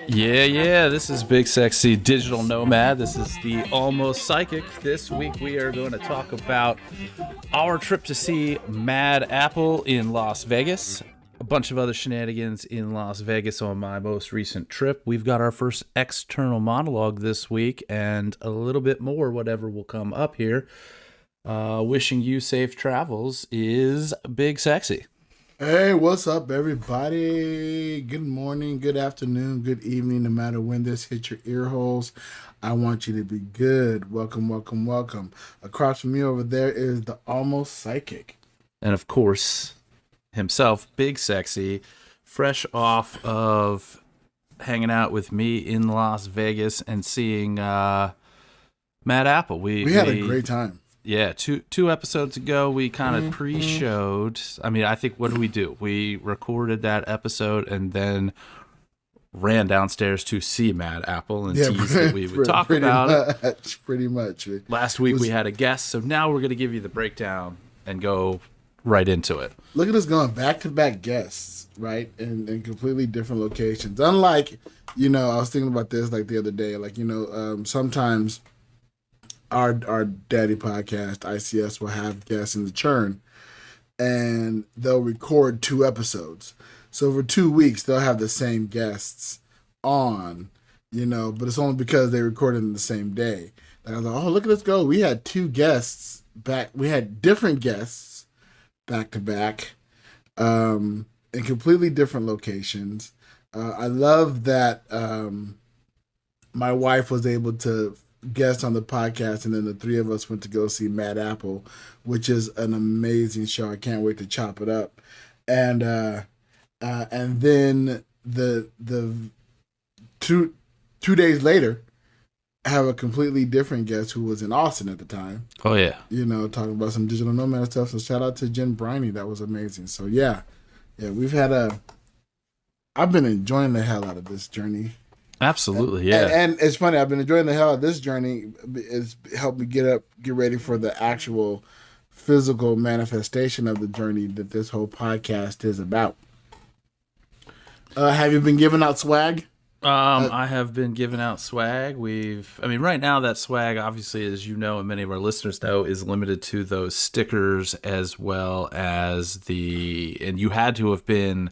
Yeah, this is Big Sexy Digital Nomad. This is the Almost Psychic. This week we are going to talk about our trip to see Mad Apple in Las Vegas, a bunch of other shenanigans in Las Vegas on my most recent trip. We've got our first external monologue this week and a little bit more, whatever will come up here. Wishing you safe travels is Big Sexy. Hey, what's up, everybody? Good morning, good afternoon, good evening, no matter when this hits your ear holes. I want you to be good. Welcome, welcome, welcome. Across from me over there is the Almost Psychic. And of course, himself, Big Sexy, fresh off of hanging out with me in Las Vegas and seeing Mad Apple. We had a great time. Yeah, two episodes ago, we kind of pre-showed. I mean, I think, what did we do? We recorded that episode and then ran downstairs to see Mad Apple and teased that we would talk about it. Pretty much. Last week we had a guest, so now we're going to give you the breakdown and go right into it. Look at us going back-to-back guests, right? In completely different locations. Unlike, I was thinking about this like the other day. Like, sometimes our daddy podcast, ICS, will have guests in the churn, and they'll record 2 episodes. So for 2 weeks, they'll have the same guests on, but it's only because they recorded in the same day. Like I was like, oh, look at us go. We had 2 guests back. We had different guests back to back in completely different locations. I love that my wife was able to guest on the podcast, and then the 3 of us went to go see Mad Apple, which is an amazing show. I can't wait to chop it up. And then the 2 days later, I have a completely different guest who was in Austin at the time. Oh yeah, talking about some digital nomad stuff. So shout out to Jen Briney, that was amazing. So yeah, we've had I've been enjoying the hell out of this journey. Absolutely, yeah. And it's funny, I've been enjoying the hell out of this journey. It's helped me get ready for the actual physical manifestation of the journey that this whole podcast is about. Have you been giving out swag? I have been giving out swag. Right now that swag, obviously, as you know, and many of our listeners know, is limited to those stickers as well as and you had to have been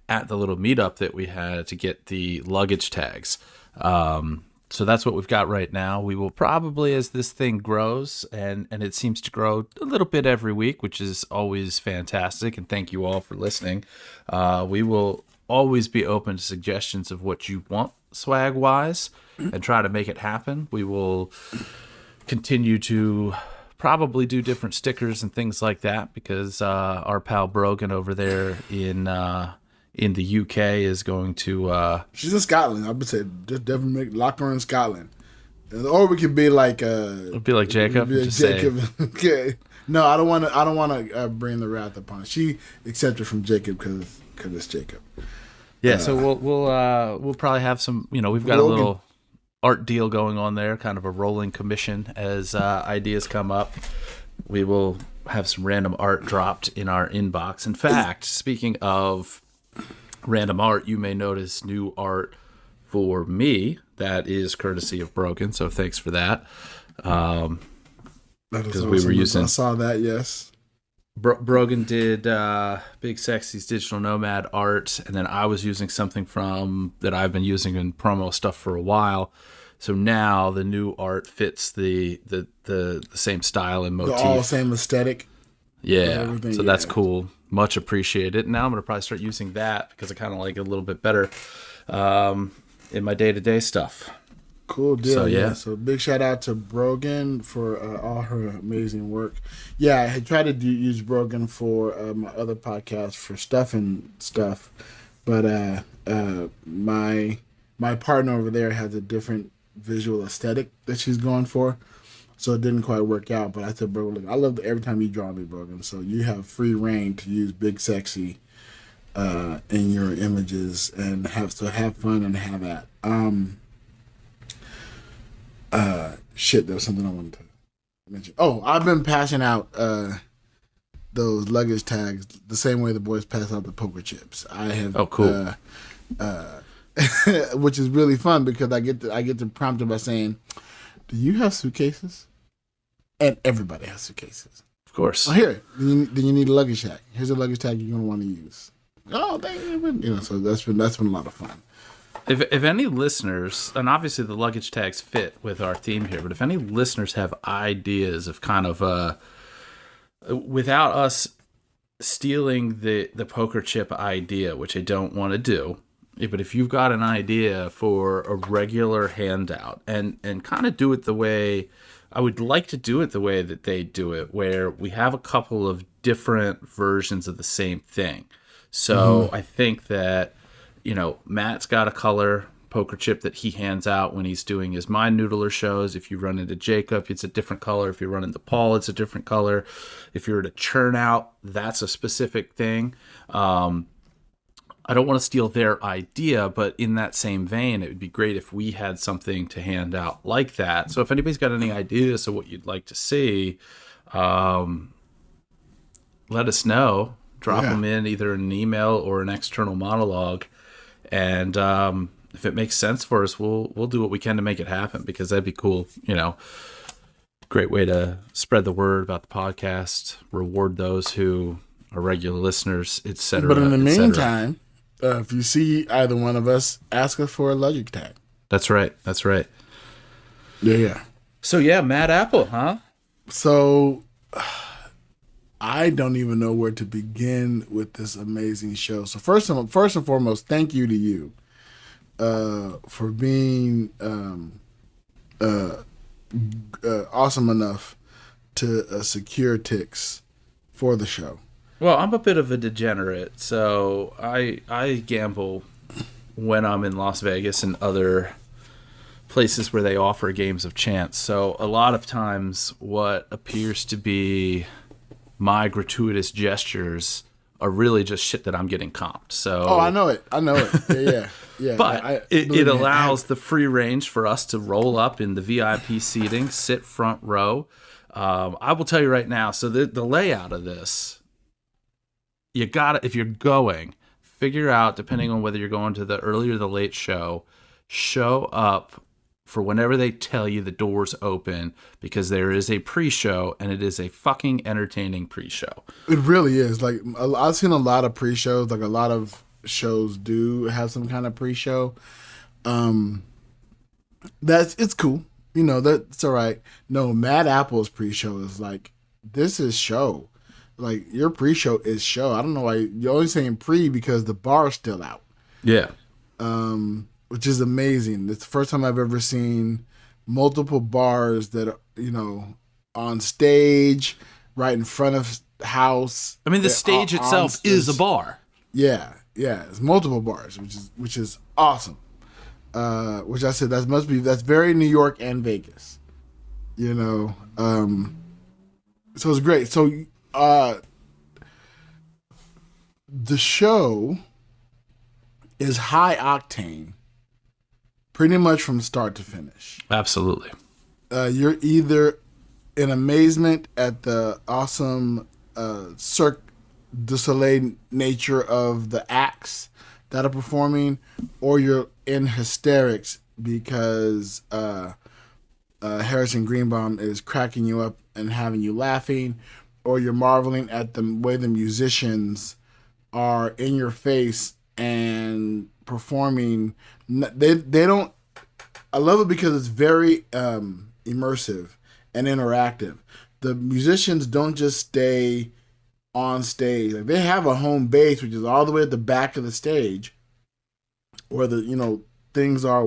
at the little meetup that we had to get the luggage tags. So that's what we've got right now. We will probably, as this thing grows, and it seems to grow a little bit every week, which is always fantastic, and thank you all for listening. We will always be open to suggestions of what you want swag-wise and try to make it happen. We will continue to probably do different stickers and things like that because our pal Brogan over there in the UK is going to... She's in Scotland. I would say just definitely lock her in Scotland. Or we could be like... it'd be like Jacob. Okay. No, I don't want to bring the wrath upon her. She accepted from Jacob because it's Jacob. Yeah, so we'll probably have some... we've got a little art deal going on there, kind of a rolling commission as ideas come up. We will have some random art dropped in our inbox. In fact, speaking of random art, you may notice new art for me that is courtesy of Brogan, so thanks for that. Because we were using... I saw that, yes. Brogan did Big Sexy's Digital Nomad art, and then I was using something that I've been using in promo stuff for a while. So now the new art fits the same style and motif. All same aesthetic. Yeah, so that's cool. Much appreciated. Now I'm going to probably start using that because I kind of like it a little bit better in my day-to-day stuff. Cool deal. So, yeah. So big shout out to Brogan for all her amazing work. Yeah, I had tried to use Brogan for my other podcast for stuff and stuff, but my partner over there has a different visual aesthetic that she's going for. So it didn't quite work out, but I said, bro, look, I love every time you draw me, Brogan. So you have free reign to use Big Sexy in your images and have fun and have at. Shit, there was something I wanted to mention. Oh, I've been passing out those luggage tags the same way the boys pass out the poker chips. I have. Oh, cool. Which is really fun because I get to prompt them by saying, "Do you have suitcases?" And everybody has suitcases. Of course. Oh, here. Then you need a luggage tag. Here's a luggage tag you're gonna want to use. Oh, thank you. So that's been a lot of fun. If any listeners, and obviously the luggage tags fit with our theme here, but if any listeners have ideas of kind of without us stealing the poker chip idea, which I don't want to do, but if you've got an idea for a regular handout and kind of do it the way I would like to do it, the way that they do it, where we have a couple of different versions of the same thing. So I think that, Matt's got a color poker chip that he hands out when he's doing his Mind Noodler shows. If you run into Jacob, it's a different color. If you run into Paul, it's a different color. If you're at a churn out, that's a specific thing. I don't want to steal their idea, but in that same vein, it would be great if we had something to hand out like that. So if anybody's got any ideas of what you'd like to see, let us know. Drop them in either an email or an external monologue. And if it makes sense for us, we'll do what we can to make it happen, because that'd be cool. Great way to spread the word about the podcast, reward those who are regular listeners, etc. But in the meantime, if you see either one of us, ask us for a luggage tag. That's right. Yeah. So yeah, Mad Apple, huh? So I don't even know where to begin with this amazing show. So first and foremost, thank you to you for being awesome enough to secure tickets for the show. Well, I'm a bit of a degenerate, so I gamble when I'm in Las Vegas and other places where they offer games of chance. So a lot of times what appears to be my gratuitous gestures are really just shit that I'm getting comped. So I know it. Yeah. But it allows the free range for us to roll up in the VIP seating, sit front row. I will tell you right now, so the layout of this, you gotta, if you're going, figure out, depending on whether you're going to the early or the late show up for whenever they tell you the doors open, because there is a pre-show, and it is a fucking entertaining pre-show. It really is. Like, I've seen a lot of pre-shows, like a lot of shows do have some kind of pre-show. It's cool. That's all right. No, Mad Apple's pre-show is like, this is show. Like, your pre-show is show. I don't know why you're only saying pre, because the bar's still out. Yeah. Which is amazing. It's the first time I've ever seen multiple bars that are, on stage, right in front of the house. I mean, the stage itself is a bar. Yeah. It's multiple bars, which is awesome. Which I said that's very New York and Vegas. So it's great. So the show is high octane, pretty much from start to finish. Absolutely. You're either in amazement at the awesome Cirque du Soleil nature of the acts that are performing, or you're in hysterics because Harrison Greenbaum is cracking you up and having you laughing, or you're marveling at the way the musicians are in your face and performing. They don't. I love it because it's very immersive and interactive. The musicians don't just stay on stage. Like, they have a home base, which is all the way at the back of the stage, where the things are,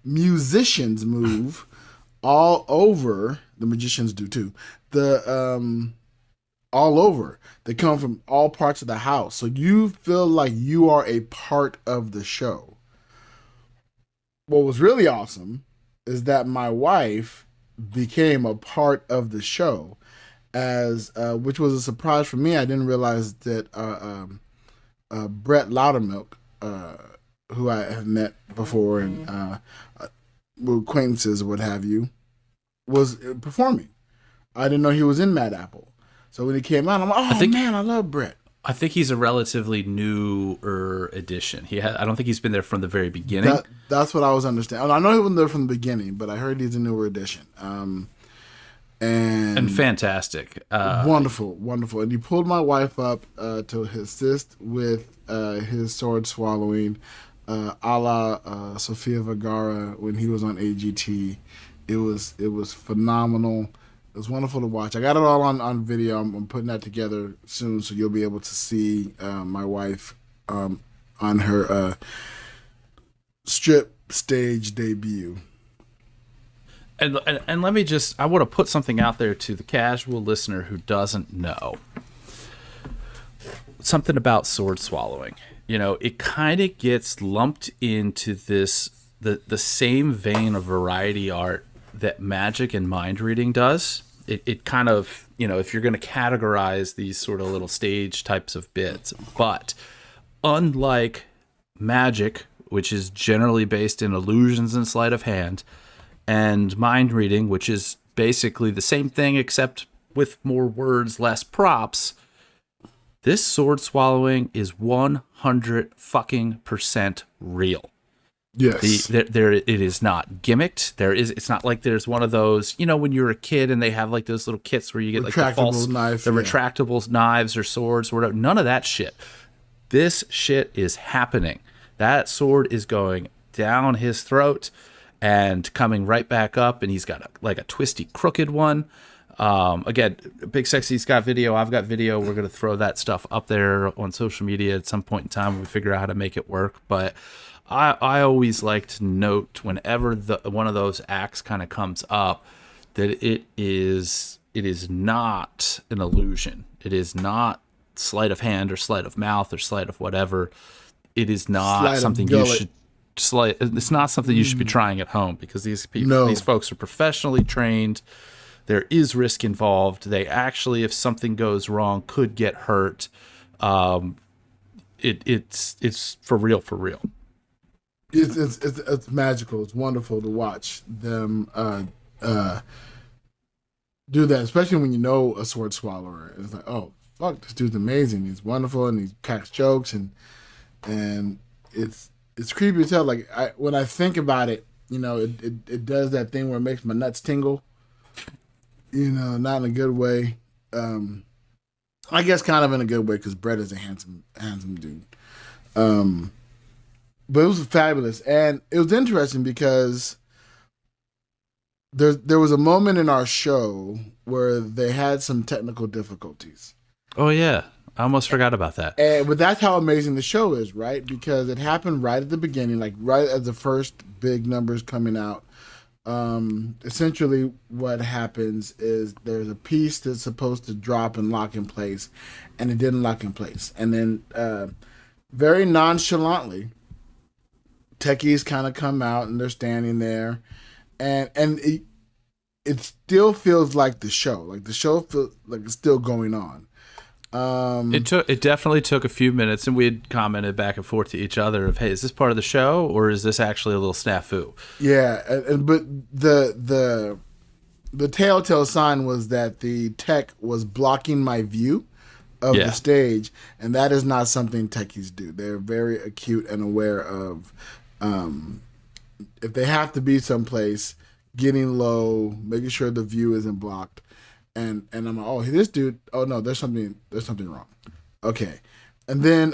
musicians move all over. The magicians do too. All over. They come from all parts of the house. So you feel like you are a part of the show. What was really awesome is that my wife became a part of the show, which was a surprise for me. I didn't realize that Brett Loudermilk, who I have met before, and acquaintances or what have you, was performing. I didn't know he was in Mad Apple. So when he came out, I'm like, I oh think man, I love Brett. I think he's a relatively newer addition. I don't think he's been there from the very beginning. That's what I was understanding. I know he wasn't there from the beginning, but I heard he's a newer addition. And And fantastic. wonderful, wonderful. And he pulled my wife up to assist with his sword swallowing, a la Sofia Vergara when he was on AGT. It was phenomenal. It was wonderful to watch. I got it all on video. I'm putting that together soon, so you'll be able to see my wife on her strip stage debut. And let me just, I want to put something out there to the casual listener who doesn't know something about sword swallowing. You know, it kind of gets lumped into the same vein of variety art that magic and mind reading does. It kind of, you know, if you're going to categorize these sort of little stage types of bits, but unlike magic, which is generally based in illusions and sleight of hand, and mind reading, which is basically the same thing except with more words, less props, this sword swallowing is 100 fucking percent real. Yes. It is not gimmicked. It's not like there's one of those, you know, when you're a kid and they have like those little kits where you get like the false knife, retractable knives or swords or whatever. None of that shit. This shit is happening. That sword is going down his throat and coming right back up, and he's got a twisty, crooked one. Again, Big Sexy's got video. I've got video. We're gonna throw that stuff up there on social media at some point in time when we figure out how to make it work. But I always like to note whenever one of those acts kind of comes up that it is not an illusion. It is not sleight of hand or sleight of mouth or sleight of whatever. It is not something you should. It's not something you should be trying at home, because these folks are professionally trained. There is risk involved. They actually, if something goes wrong, could get hurt. It's for real, for real. It's magical. It's wonderful to watch them do that, especially when you know a sword swallower. It's like, oh fuck, this dude's amazing. He's wonderful, and he cracks jokes, and it's creepy as hell. Like when I think about it, you know, it does that thing where it makes my nuts tingle. You know, not in a good way. I guess kind of in a good way, because Brett is a handsome dude. But it was fabulous, and it was interesting because there was a moment in our show where they had some technical difficulties. Oh yeah, I almost forgot about that. But that's how amazing the show is, right? Because it happened right at the beginning, like right as the first big numbers coming out. Essentially what happens is there's a piece that's supposed to drop and lock in place, and it didn't lock in place. And then very nonchalantly, techies kind of come out, and they're standing there, and it still feels like the show. Like the show feels like it's still going on. It definitely took a few minutes, and we had commented back and forth to each other of, hey, is this part of the show, or is this actually a little snafu? Yeah, but the telltale sign was that the tech was blocking my view of the stage, and that is not something techies do. They're very acute and aware of if they have to be someplace, getting low, making sure the view isn't blocked. And I'm like, oh, this dude, oh no, there's something wrong. Okay. And then,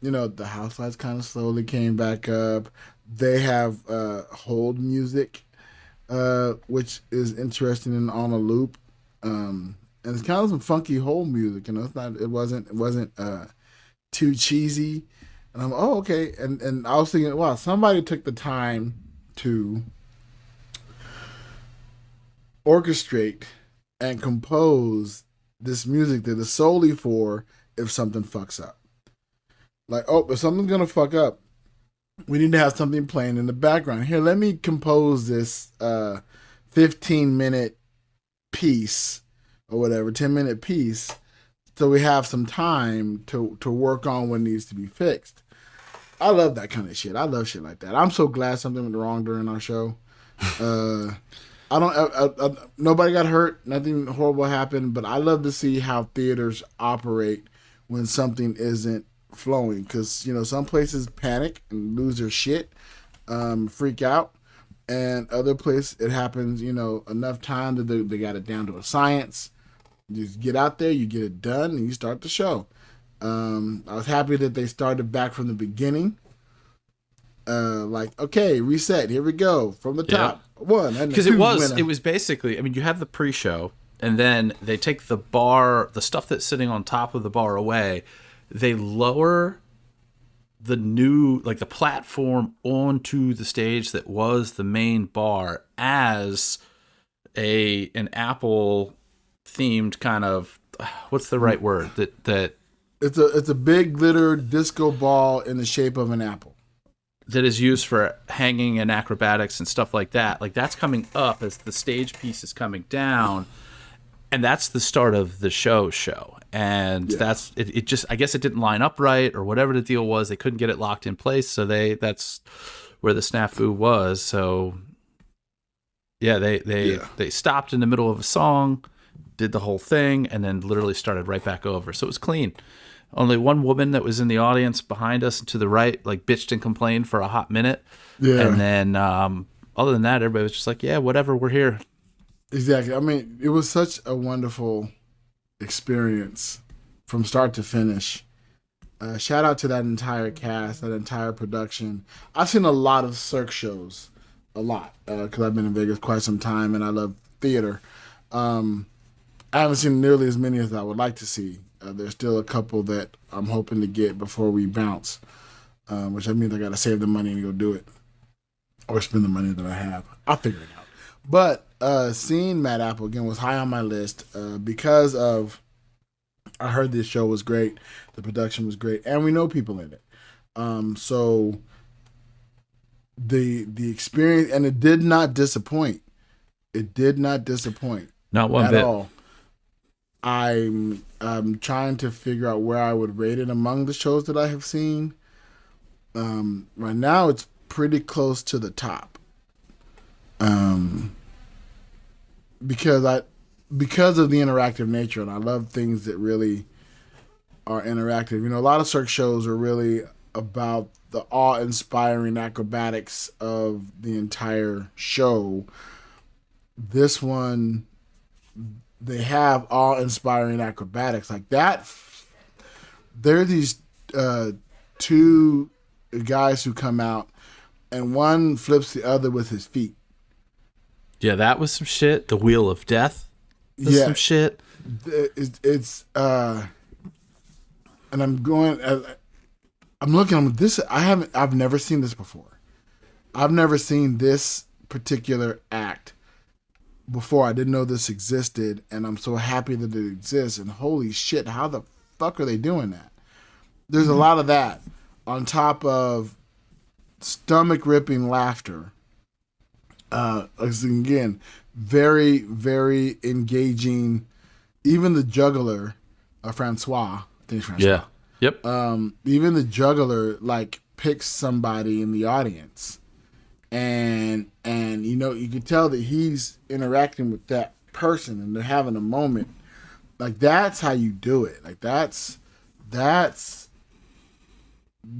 the house lights kind of slowly came back up. They have hold music, which is interesting and on a loop. And it's kind of some funky hold music, it wasn't too cheesy. And I'm like, oh, okay. And I was thinking, wow, somebody took the time to orchestrate and compose this music that is solely for if something fucks up. Like, oh, if something's gonna fuck up, we need to have something playing in the background. Here, let me compose this 15-minute piece or whatever, 10-minute piece, so we have some time to work on what needs to be fixed. I love that kind of shit. I love shit like that. I'm so glad something went wrong during our show. I don't. Nobody got hurt. Nothing horrible happened. But I love to see how theaters operate when something isn't flowing. Because some places panic and lose their shit, freak out, and other places it happens. Enough time that they got it down to a science. You just get out there, you get it done, and you start the show. I was happy that they started back from the beginning. Okay, reset. Here we go from the top. One, because it was basically. I mean, you have the pre-show, and then they take the stuff that's sitting on top of the bar away. They lower the the platform onto the stage that was the main bar as an Apple themed kind of, what's the right word that it's a big glitter disco ball in the shape of an apple that is used for hanging and acrobatics and stuff like that. Like, that's coming up as the stage piece is coming down, and that's the start of the show. And that's it. Just, I guess it didn't line up right, or whatever the deal was. They couldn't get it locked in place, so that's where the snafu was. So yeah, they stopped in the middle of a song, did the whole thing, and then literally started right back over. So it was clean. Only one woman that was in the audience behind us and to the right, like, bitched and complained for a hot minute. Yeah. And then other than that, everybody was just like, yeah, whatever, we're here. Exactly. I mean, it was such a wonderful experience from start to finish. Shout out to that entire cast, that entire production. I've seen a lot of Cirque shows, a lot, because I've been in Vegas quite some time, and I love theater. I haven't seen nearly as many as I would like to see. There's still a couple that I'm hoping to get before we bounce, which means I got to save the money and go do it, or spend the money that I have. I'll figure it out. But seeing Mad Apple again was high on my list because of, I heard this show was great, the production was great, and we know people in it. So the experience, and it did not disappoint. It did not disappoint. Not one bit. At all. I'm trying to figure out where I would rate it among the shows that I have seen. Right now, it's pretty close to the top. Because of the interactive nature, and I love things that really are interactive. A lot of Cirque shows are really about the awe-inspiring acrobatics of the entire show. This one, they have awe-inspiring acrobatics like that. There are these two guys who come out, and one flips the other with his feet. Yeah, that was some shit. The Wheel of Death was some shit. It's and I'm going. I'm looking at this. I've never seen this before. I've never seen this particular act before. I didn't know this existed, and I'm so happy that it exists. And holy shit, how the fuck are they doing that? There's a lot of that on top of stomach-ripping laughter. Again, very, very engaging. Even the juggler, Francois, I think it's Francois. Yeah. Yep. Even the juggler picks somebody in the audience, and you can tell that he's interacting with that person, and they're having a moment. That's how you do it. That's that's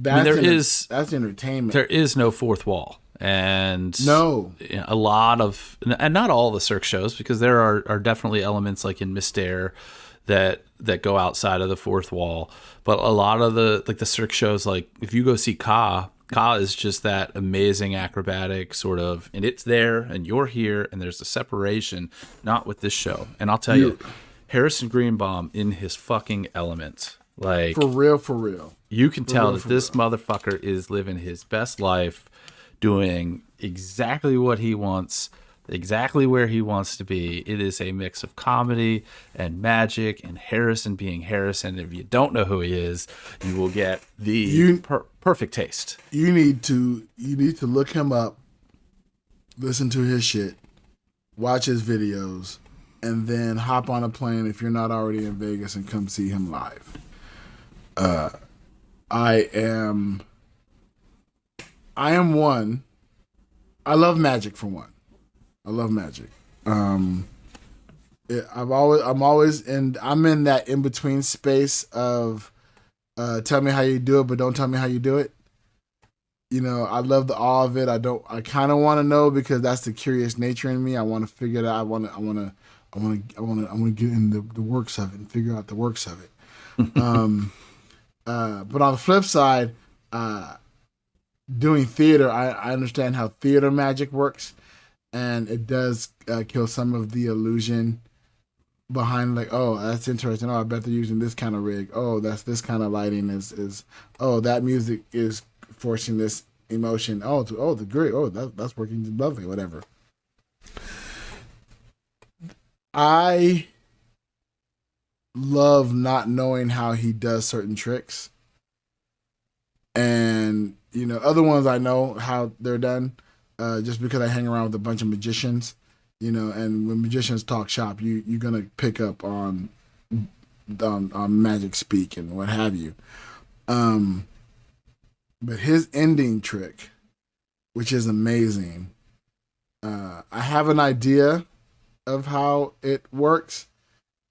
entertainment. There is no fourth wall. And no, a lot of, and not all the Cirque shows, because there are definitely elements like in Mystère that go outside of the fourth wall. But a lot of the Cirque shows, like if you go see Ka is just that amazing acrobatic sort of, and it's there and you're here and there's a separation. Not with this show. And I'll tell you, Harrison Greenbaum in his fucking element. For real. You can tell that this motherfucker is living his best life, doing exactly what he wants, exactly where he wants to be. It is a mix of comedy and magic and Harrison being Harrison. If you don't know who he is, you will get the perfect taste. You need to look him up, listen to his shit, watch his videos, and then hop on a plane if you're not already in Vegas and come see him live. I am one. I love magic for one. I love magic. I'm in that in between space of tell me how you do it, but don't tell me how you do it. I love the awe of it. I kind of want to know because that's the curious nature in me. I want to figure it out. I want to get in the works of it and figure out the works of it. But on the flip side, doing theater, I understand how theater magic works, and it does kill some of the illusion behind, like, oh, that's interesting. Oh, I bet they're using this kind of rig. Oh, that's this kind of lighting is oh, that music is forcing this emotion. The great. Oh, that's working lovely. Whatever. I love not knowing how he does certain tricks, and other ones I know how they're done, just because I hang around with a bunch of magicians, and when magicians talk shop, you're gonna pick up on magic speak and what have you. But his ending trick, which is amazing, I have an idea of how it works,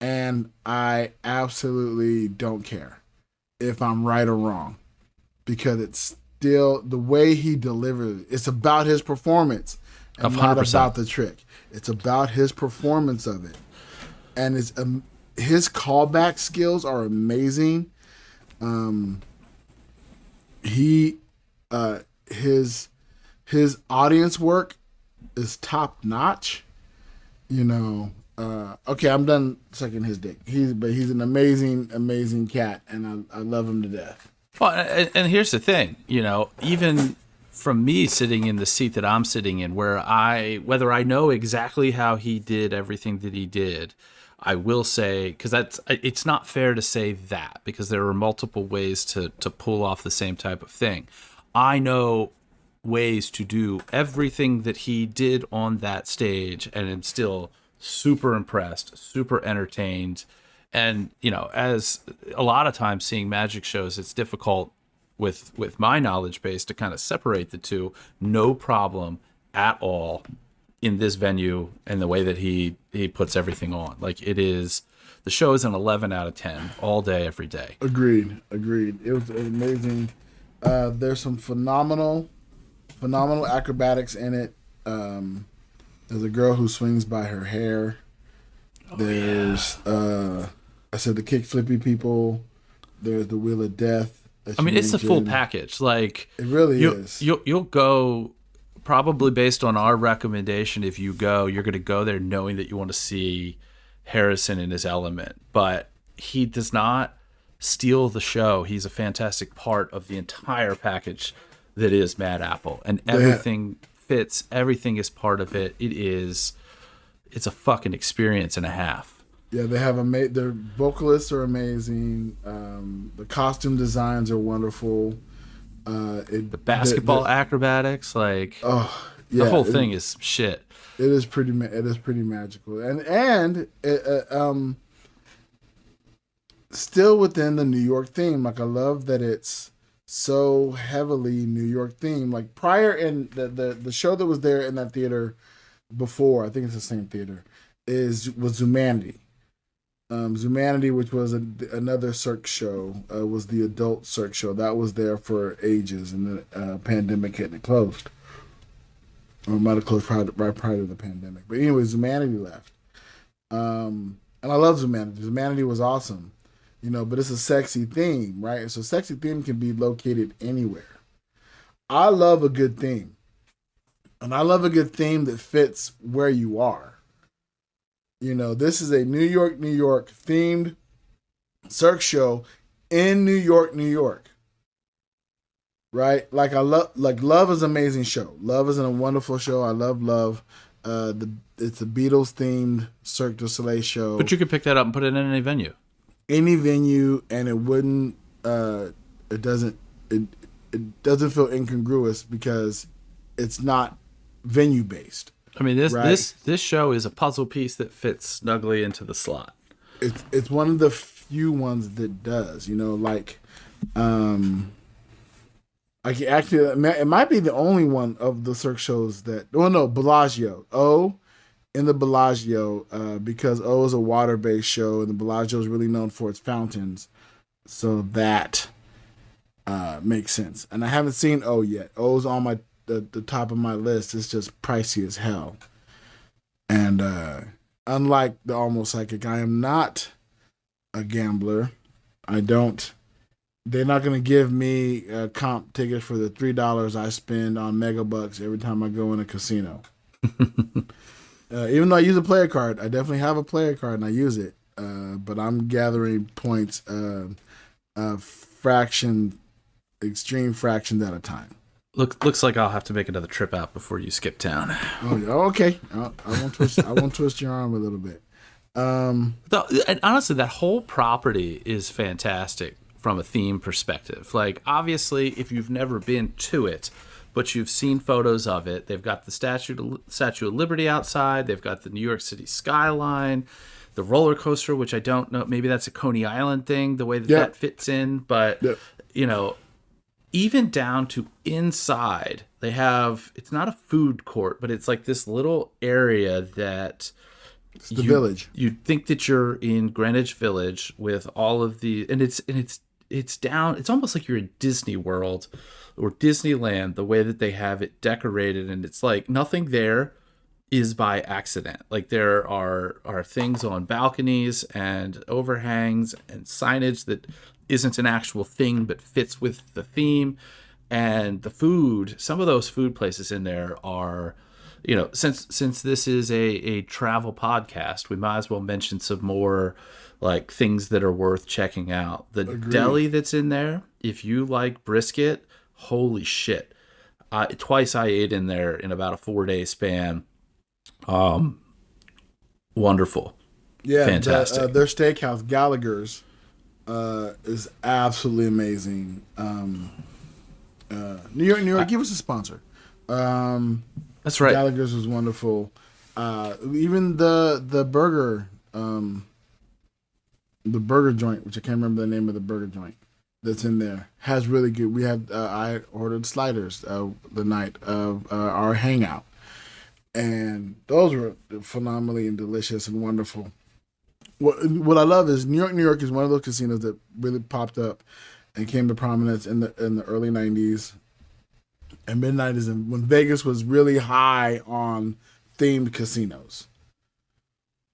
and I absolutely don't care if I'm right or wrong, because it's still the way he delivers it. It's about his performance and 100%. not about the trick. It's about his performance of it, and it's his callback skills are amazing. His audience work is top notch. Okay, I'm done sucking his dick. He's an amazing cat, and I love him to death. Well, and here's the thing, even from me sitting in the seat that I'm sitting in, whether I know exactly how he did everything that he did, I will say, because it's not fair to say that, because there are multiple ways to pull off the same type of thing. I know ways to do everything that he did on that stage, and am still super impressed, super entertained. And, as a lot of times seeing magic shows, it's difficult with my knowledge base to kind of separate the two. No problem at all in this venue and the way that he puts everything on. Like, the show is an 11 out of 10 all day, every day. Agreed. It was amazing. There's some phenomenal acrobatics in it. There's a girl who swings by her hair. There's I said the kick flippy people. There's the wheel of death. I mean, it's a full package. Like, it really is. You'll go, probably based on our recommendation. If you go, you're going to go there knowing that you want to see Harrison in his element. But he does not steal the show. He's a fantastic part of the entire package that is Mad Apple, and everything fits. Everything is part of it. It's a fucking experience and a half. Yeah, they have their vocalists are amazing. The costume designs are wonderful. The basketball acrobatics, the whole thing is shit. It is pretty magical, and still within the New York theme. Like, I love that it's so heavily New York theme. Like, prior in the show that was there in that theater before, I think it's the same theater, was Zumanity. Zumanity, which was another Cirque show, was the adult Cirque show that was there for ages, and the pandemic hit and it closed, or it might have closed right prior to the pandemic. But anyway, Zumanity left, and I love Zumanity. Zumanity was awesome, but it's a sexy theme, right? So sexy theme can be located anywhere. I love a good theme, and I love a good theme that fits where you are. This is a New York themed Cirque show in New York. Right? Like, Love is an amazing show. Love is a wonderful show. I love Love. It's a Beatles themed Cirque du Soleil show. But you could pick that up and put it in any venue. Any venue, and it wouldn't. It doesn't feel incongruous because it's not venue based. I mean, this show is a puzzle piece that fits snugly into the slot. It's one of the few ones that does, actually, it might be the only one of the Cirque shows that. Oh no, Bellagio. in the Bellagio because O is a water-based show, and the Bellagio is really known for its fountains. So that makes sense. And I haven't seen O yet. O's on the top of my list. It's just pricey as hell. And unlike the Almost Psychic, I am not a gambler. I don't. They're not going to give me comp tickets for the $3 I spend on Megabucks every time I go in a casino. Even though I use a player card, I definitely have a player card and I use it. But I'm gathering points, extreme fractions at a time. Looks like I'll have to make another trip out before you skip town. Oh, okay. I won't twist your arm a little bit. And honestly, that whole property is fantastic from a theme perspective. Like, obviously, if you've never been to it, but you've seen photos of it, they've got the Statue of Liberty outside. They've got the New York City skyline, the roller coaster, which I don't know. Maybe that's a Coney Island thing, the way that fits in. But, even down to inside, they have, it's not a food court, but it's like this little area that it's the village. You'd think that you're in Greenwich Village with all of the, and it's down, it's almost like you're in Disney World or Disneyland, the way that they have it decorated. And it's like nothing there is by accident. Like there are things on balconies and overhangs and signage that isn't an actual thing but fits with the theme. And the food, some of those food places in there are, since this is a travel podcast, we might as well mention some more like things that are worth checking out. The deli that's in there, if you like brisket, holy shit. Twice I ate in there in about a 4-day span. Wonderful. Yeah. Fantastic. Their steakhouse, Gallagher's, is absolutely amazing. New York, give us a sponsor. That's right. Gallagher's was wonderful. Even the burger, the burger joint, which I can't remember the name of the burger joint that's in there, has really good. We had I ordered sliders the night of our hangout, and those were phenomenally and delicious and wonderful. What I love is New York is one of those casinos that really popped up and came to prominence in the early 90s and mid-90s, when Vegas was really high on themed casinos.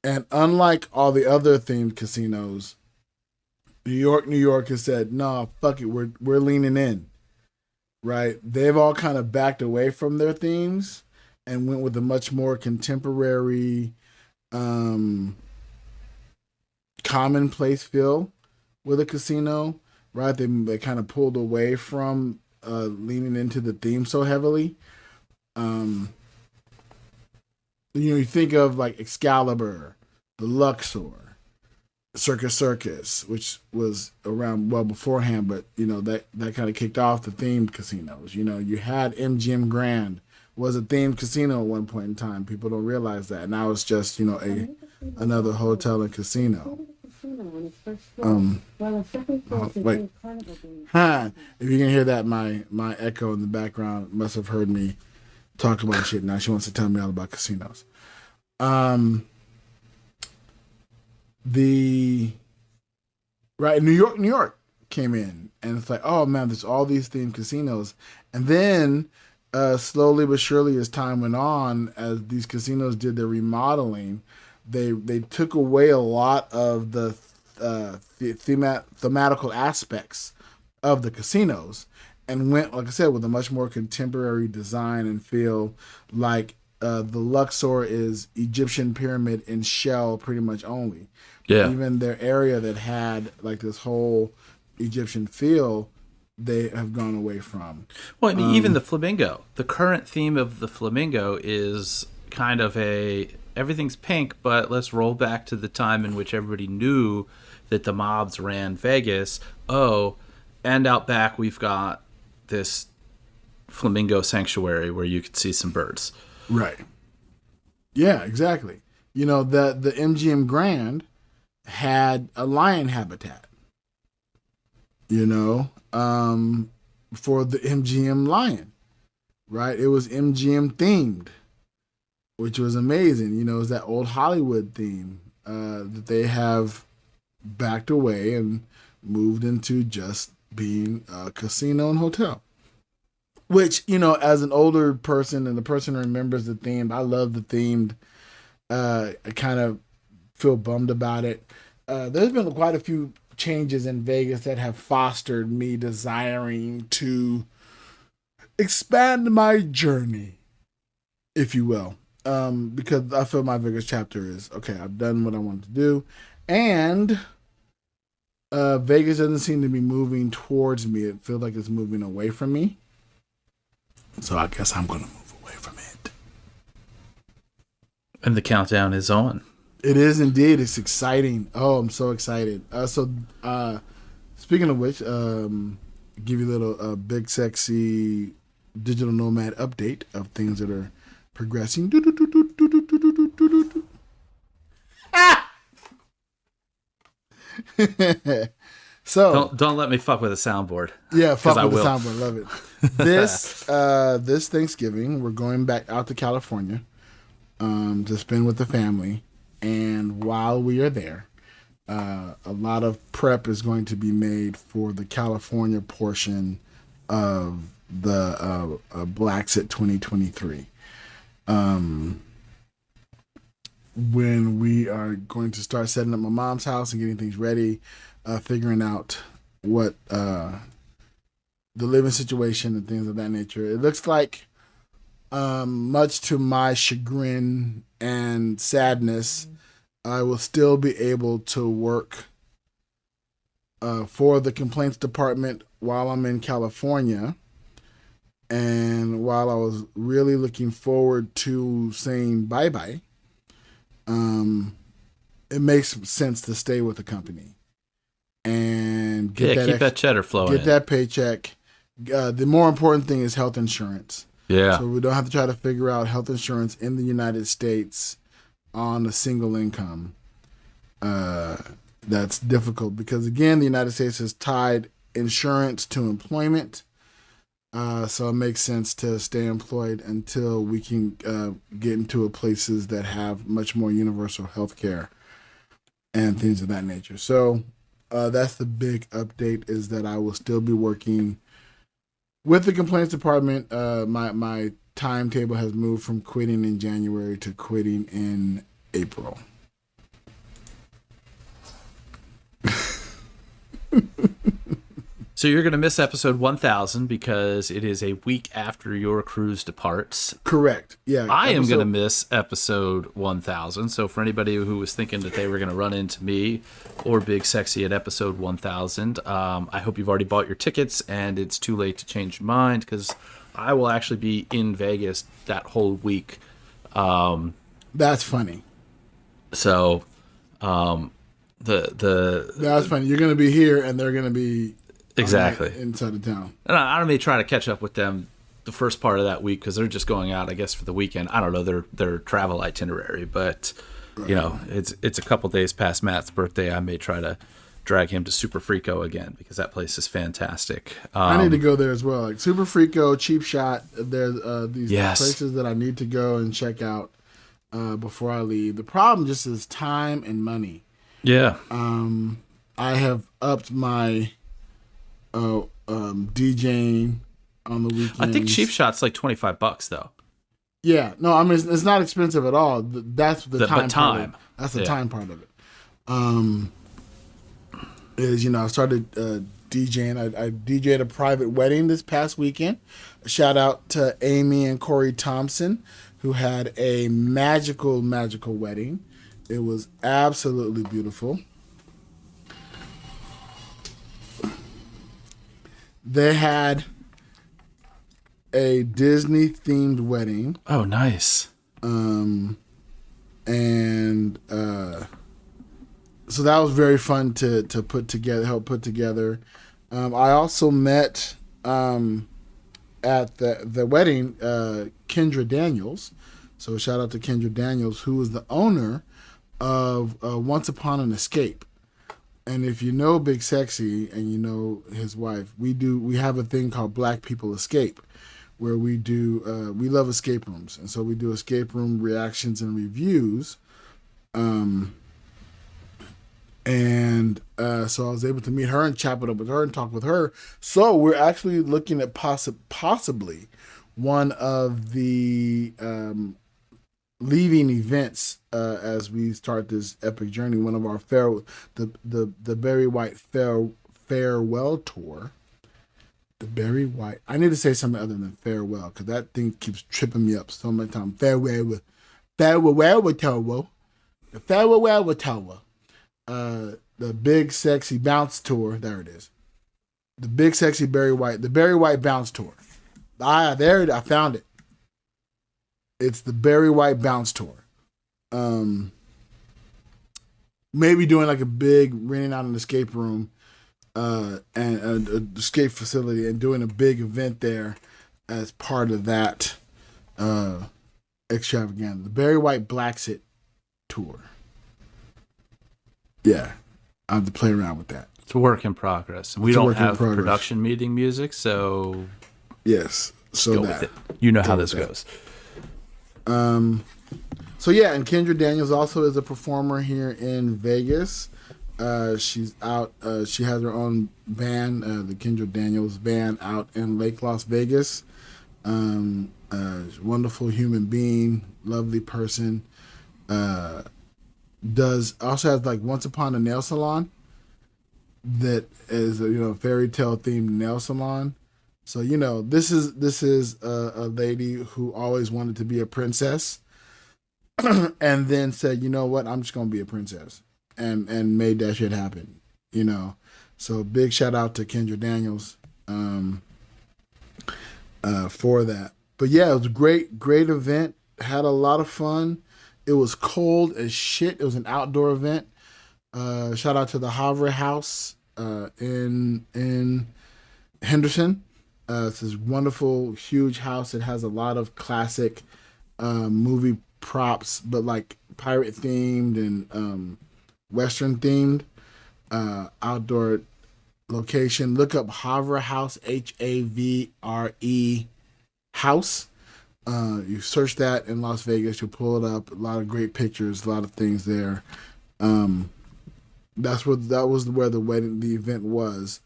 And unlike all the other themed casinos, New York has said, no, fuck it, we're leaning in, right? They've all kind of backed away from their themes and went with a much more contemporary, commonplace feel with a casino, right? They kind of pulled away from leaning into the theme so heavily. You think of like Excalibur, the Luxor, Circus, which was around well beforehand, but that kind of kicked off the themed casinos. You had MGM Grand was a themed casino at one point in time. People don't realize that. Now it's just another hotel and casino. Wait. If you can hear that, my echo in the background must have heard me talk about shit. Now she wants to tell me all about casinos. New York came in, and it's like, oh man, there's all these themed casinos, and then slowly but surely, as time went on, as these casinos did their remodeling, they took away a lot of the thematical aspects of the casinos and went, like I said, with a much more contemporary design and feel. Like the Luxor is Egyptian pyramid in shell pretty much only. Yeah. Even their area that had like this whole Egyptian feel, they have gone away from. Well, I mean, even the Flamingo. The current theme of the Flamingo is kind of everything's pink, but let's roll back to the time in which everybody knew that the mobs ran Vegas. Oh, and out back we've got this flamingo sanctuary where you could see some birds. Right. Yeah, exactly. The MGM Grand had a lion habitat. For the MGM lion, right? It was MGM themed which was amazing. You know, it's that old Hollywood theme that they have backed away and moved into just being a casino and hotel. Which, you know, as an older person and the person who remembers the theme, I love the themed. I kind of feel bummed about it. There's been quite a few changes in Vegas that have fostered me desiring to expand my journey, if you will. Because I feel my Vegas chapter is, okay, I've done what I wanted to do. And Vegas doesn't seem to be moving towards me. It feels like it's moving away from me. So I guess I'm going to move away from it. And the countdown is on. It is indeed. It's exciting. Oh, I'm so excited. Speaking of which, give you a little big sexy digital nomad update of things that are progressing. So don't let me fuck with a soundboard. Yeah, fuck with the soundboard. Love it. This Thanksgiving, we're going back out to California to spend with the family. And while we are there, a lot of prep is going to be made for the California portion of the Blackset 2023. When we are going to start setting up my mom's house and getting things ready, figuring out what the living situation and things of that nature. It looks like, much to my chagrin and sadness, I will still be able to work for the complaints department while I'm in California. And while I was really looking forward to saying bye-bye, it makes sense to stay with the company and keep that cheddar flowing. Get that paycheck. The more important thing is health insurance. Yeah. So we don't have to try to figure out health insurance in the United States on a single income. That's difficult because, again, the United States has tied insurance to employment. So it makes sense to stay employed until we can get into places that have much more universal health care and things of that nature. So that's the big update, is that I will still be working with the complaints department. My timetable has moved from quitting in January to quitting in April. So you're going to miss episode 1000 because it is a week after your cruise departs. Correct. Yeah. I am going to miss episode 1000. So for anybody who was thinking that they were going to run into me or Big Sexy at episode 1000, I hope you've already bought your tickets and it's too late to change your mind, because I will actually be in Vegas that whole week. That's funny. So that's funny. You're going to be here and they're going to be exactly inside of town. And I may try to catch up with them the first part of that week, because they're just going out, I guess, for the weekend. I don't know their travel itinerary, but right. You know, it's a couple days past Matt's birthday. I may try to drag him to Super Frico again, because that place is fantastic. I need to go there as well. Like Super Frico, Cheap Shot. There's these places that I need to go and check out before I leave. The problem just is time and money. Yeah. I have upped my DJing on the weekends. I think Cheap Shot's like $25 though. Yeah, no, I mean it's not expensive at all. That's the time. Part of it. That's the time part of it. Is, you know, I started DJing. I DJed a private wedding this past weekend. A shout out to Amy and Corey Thompson, who had a magical wedding. It was absolutely beautiful. They had a Disney-themed wedding. Oh, nice. So that was very fun to put together, help put together. I also met at the wedding Kendra Daniels. So shout out to Kendra Daniels, who is the owner of Once Upon an Escape. And if you know Big Sexy and you know his wife, we have a thing called Black People Escape, where we do we love escape rooms, and so we do escape room reactions and reviews. Um, so I was able to meet her and chop it up with her and talk with her. So we're actually looking at possibly one of the leaving events as we start this epic journey. One of our the Barry White farewell tour. The Barry White. I need to say something other than farewell because that thing keeps tripping me up so many times. Farewell tour. The farewell tour. The Big Sexy Bounce Tour. There it is. The Big Sexy Barry White. The Barry White Bounce Tour. There it is. I found it. It's the Barry White Bounce Tour. Maybe doing like a big renting out an escape room and an escape facility and doing a big event there as part of that extravaganza. The Barry White Blacksit Tour. Yeah, I have to play around with that. It's a work in progress. We don't have production meeting music, so yes, so go with it. You know how this goes. So yeah, and Kendra Daniels also is a performer here in Vegas. She's out. She has her own band, the Kendra Daniels Band, out in Lake Las Vegas. Wonderful human being, lovely person. Also has like Once Upon a Nail Salon. That is a fairy tale themed nail salon. So this is a lady who always wanted to be a princess, and then said, you know what, I'm just gonna be a princess, and made that shit happen. So big shout out to Kendra Daniels for that. But yeah, it was a great event. Had a lot of fun. It was cold as shit. It was an outdoor event. Shout out to the Havre House in Henderson. It's this wonderful, huge house. It has a lot of classic movie props, but like pirate themed and Western themed outdoor location. Look up Havre House, Havre House. You search that in Las Vegas, you'll pull it up. A lot of great pictures, a lot of things there. That was where the event was.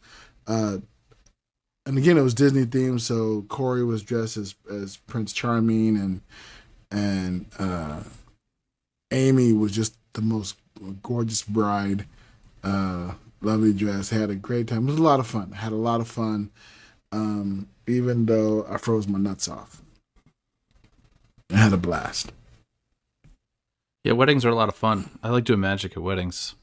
And again, it was Disney themed, so Corey was dressed as Prince Charming, and Amy was just the most gorgeous bride. Lovely dress. Had a great time. It was a lot of fun. Had a lot of fun, even though I froze my nuts off. I had a blast. Yeah, weddings are a lot of fun. I like doing magic at weddings.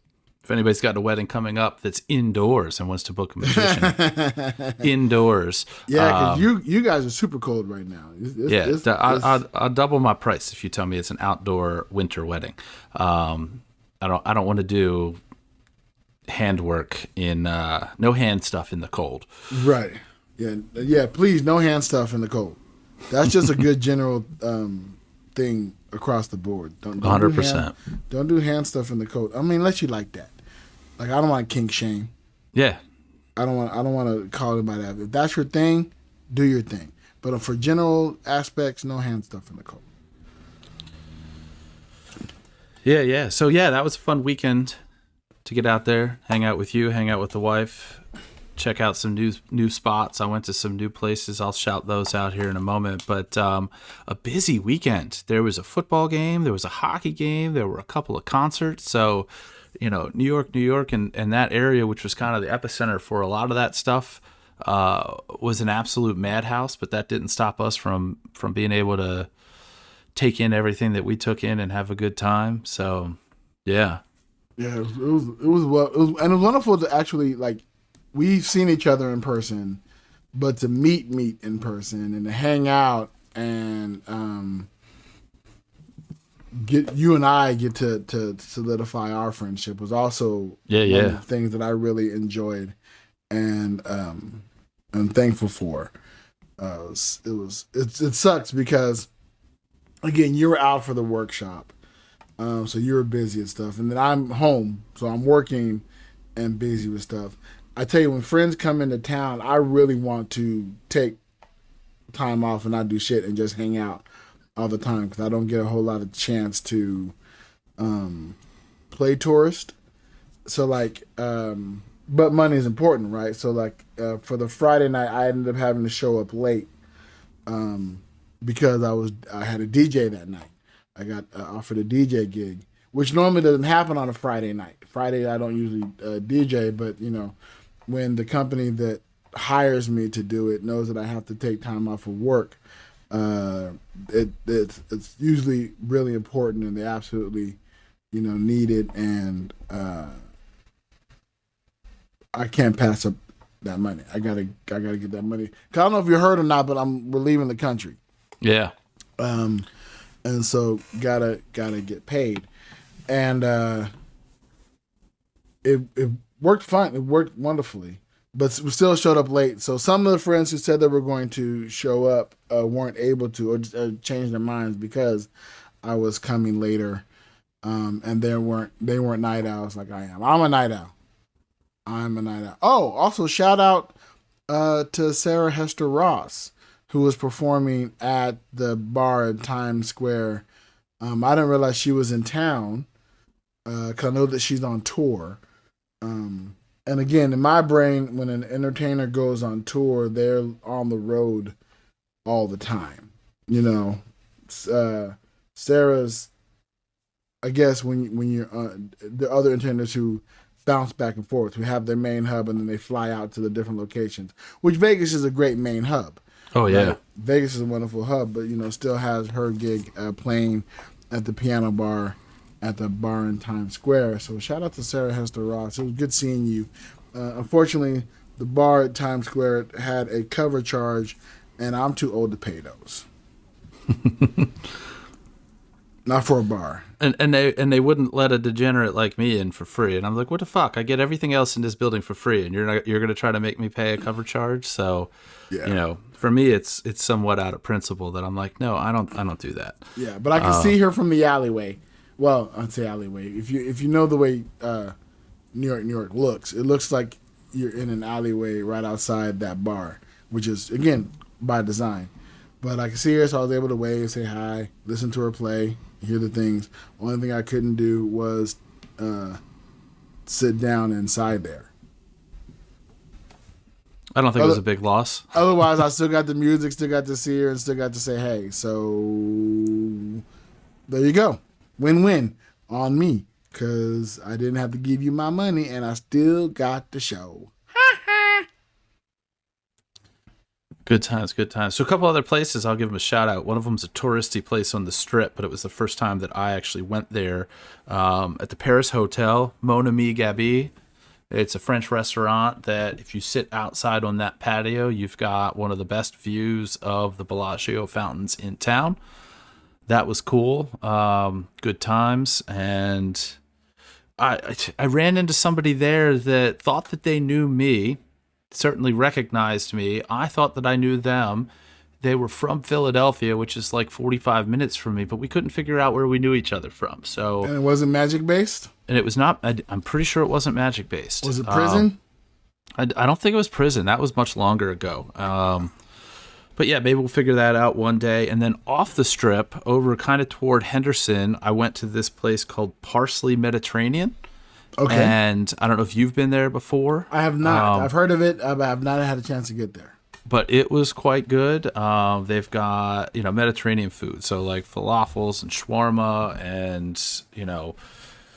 If anybody's got a wedding coming up that's indoors and wants to book a magician, indoors. Yeah, because you guys are super cold right now. I'll double my price if you tell me it's an outdoor winter wedding. I don't want to do handwork in no hand stuff in the cold. Right. Yeah. Please, no hand stuff in the cold. That's just a good general thing across the board. Don't 100%. Don't do hand stuff in the cold. I mean, unless you like that. Like, I don't want kink shame. Yeah. I don't want to call anybody that. If that's your thing, do your thing. But for general aspects, no hand stuff in the cold. Yeah. So yeah, that was a fun weekend to get out there, hang out with you, hang out with the wife, check out some new spots. I went to some new places. I'll shout those out here in a moment. But a busy weekend. There was a football game. There was a hockey game. There were a couple of concerts. So, New York, and that area, which was kind of the epicenter for a lot of that stuff, was an absolute madhouse. But that didn't stop us from being able to take in everything that we took in and have a good time. So, yeah. Yeah, it was wonderful to actually, like, we've seen each other in person, but to meet in person and to hang out and you and I get to solidify our friendship was also one of the things that I really enjoyed and I'm thankful for. It sucks because again, you were out for the workshop, so you were busy and stuff, and then I'm home, so I'm working and busy with stuff. I tell you, when friends come into town, I really want to take time off and not do shit and just hang out all the time because I don't get a whole lot of chance to play tourist. So like, but money is important, right? So like, for the Friday night, I ended up having to show up late because I had a DJ that night. I got offered a DJ gig, which normally doesn't happen on a Friday night. Friday I don't usually DJ, but you know, when the company that hires me to do it knows that I have to take time off of work, it's usually really important, and they absolutely, you know, need it, and I can't pass up that money. I gotta get that money. 'Cause I don't know if you heard or not, but we're leaving the country. Yeah. And so gotta get paid, and it worked fine. It worked wonderfully, but we still showed up late. So some of the friends who said they were going to show up weren't able to, or changed their minds because I was coming later, and they weren't night owls like I am. I'm a night owl. Oh, also shout out to Sarah Hester Ross, who was performing at the bar in Times Square. I didn't realize she was in town because I know that she's on tour. And again, in my brain, when an entertainer goes on tour, they're on the road all the time. You know, Sarah's, I guess, when you're the other entertainers who bounce back and forth, who have their main hub and then they fly out to the different locations, which Vegas is a great main hub. Oh, yeah. Right? Vegas is a wonderful hub, but, you know, still has her gig playing at the piano bar at the bar in Times Square. So shout out to Sarah Hester Ross. It was good seeing you. Unfortunately, the bar at Times Square had a cover charge, and I'm too old to pay those. Not for a bar. And they wouldn't let a degenerate like me in for free. And I'm like, what the fuck? I get everything else in this building for free, and you're going to try to make me pay a cover charge? So, yeah. You know, for me, it's somewhat out of principle that I'm like, no, I don't do that. Yeah, but I can see her from the alleyway. Well, I'd say alleyway. If you know the way New York looks, it looks like you're in an alleyway right outside that bar, which is, again, by design. But I can see her, so I was able to wave, say hi, listen to her play, hear the things. Only thing I couldn't do was sit down inside there. I don't think it was a big loss. Otherwise, I still got the music, still got to see her, and still got to say hey. So there you go. Win-win on me, because I didn't have to give you my money, and I still got the show. Good times, good times. So a couple other places, I'll give them a shout out. One of them's a touristy place on the Strip, but it was the first time that I actually went there. At the Paris Hotel, Mon Ami Gabi. It's a French restaurant that if you sit outside on that patio, you've got one of the best views of the Bellagio fountains in town. That was cool. Good times. And I ran into somebody there that thought that they knew me. Certainly recognized me. I thought that I knew them. They were from Philadelphia, which is like 45 minutes from me, but we couldn't figure out where we knew each other from. So, and it wasn't magic based? And it was not, I'm pretty sure it wasn't magic based. Was it prison? I don't think it was prison. That was much longer ago. But yeah, maybe we'll figure that out one day. And then off the Strip, over kind of toward Henderson, I went to this place called Parsley Mediterranean. Okay. And I don't know if you've been there before. I have not. I've heard of it, but I've not had a chance to get there. But it was quite good. They've got, Mediterranean food. So like falafels and shawarma, and,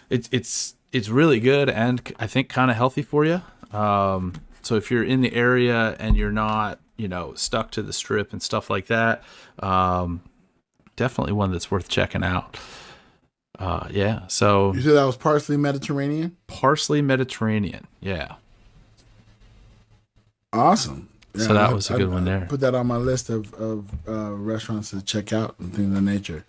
it's really good and I think kind of healthy for you. So if you're in the area and you're not, stuck to the Strip and stuff like that, definitely one that's worth checking out. Yeah, so... You said that was Parsley Mediterranean? Parsley Mediterranean, yeah. Awesome. Yeah, so that was a good one there. Put that on my list of restaurants to check out and things of that nature.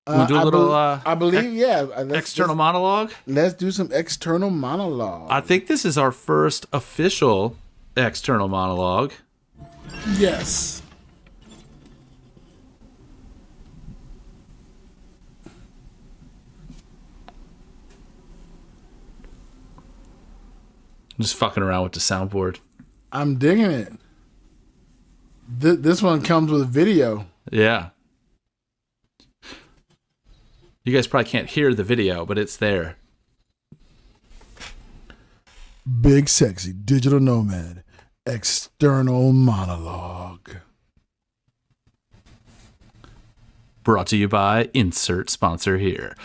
We'll do a little... I believe, yeah. External monologue? Let's do some external monologue. I think this is our first official external monologue. Yes. I'm just fucking around with the soundboard. I'm digging it. This one comes with video. Yeah. You guys probably can't hear the video, but it's there. Big Sexy Digital Nomad External Monologue. Brought to you by insert sponsor here.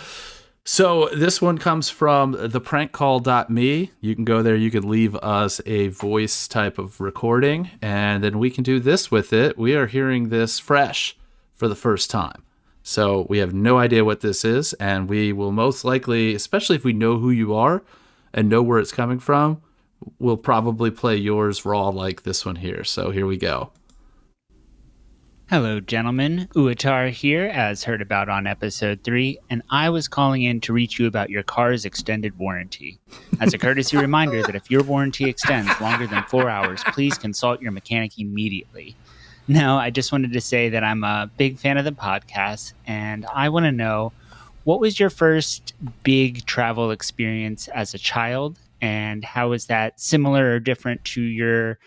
So this one comes from theprankcall.me. You can go there. You can leave us a voice type of recording, and then we can do this with it. We are hearing this fresh for the first time. So we have no idea what this is, and we will most likely, especially if we know who you are and know where it's coming from, we'll probably play yours raw like this one here. So here we go. Hello, gentlemen. Uatar here, as heard about on episode 3, and I was calling in to reach you about your car's extended warranty. As a courtesy reminder that if your warranty extends longer than 4 hours, please consult your mechanic immediately. Now, I just wanted to say that I'm a big fan of the podcast, and I want to know, what was your first big travel experience as a child, and how is that similar or different to your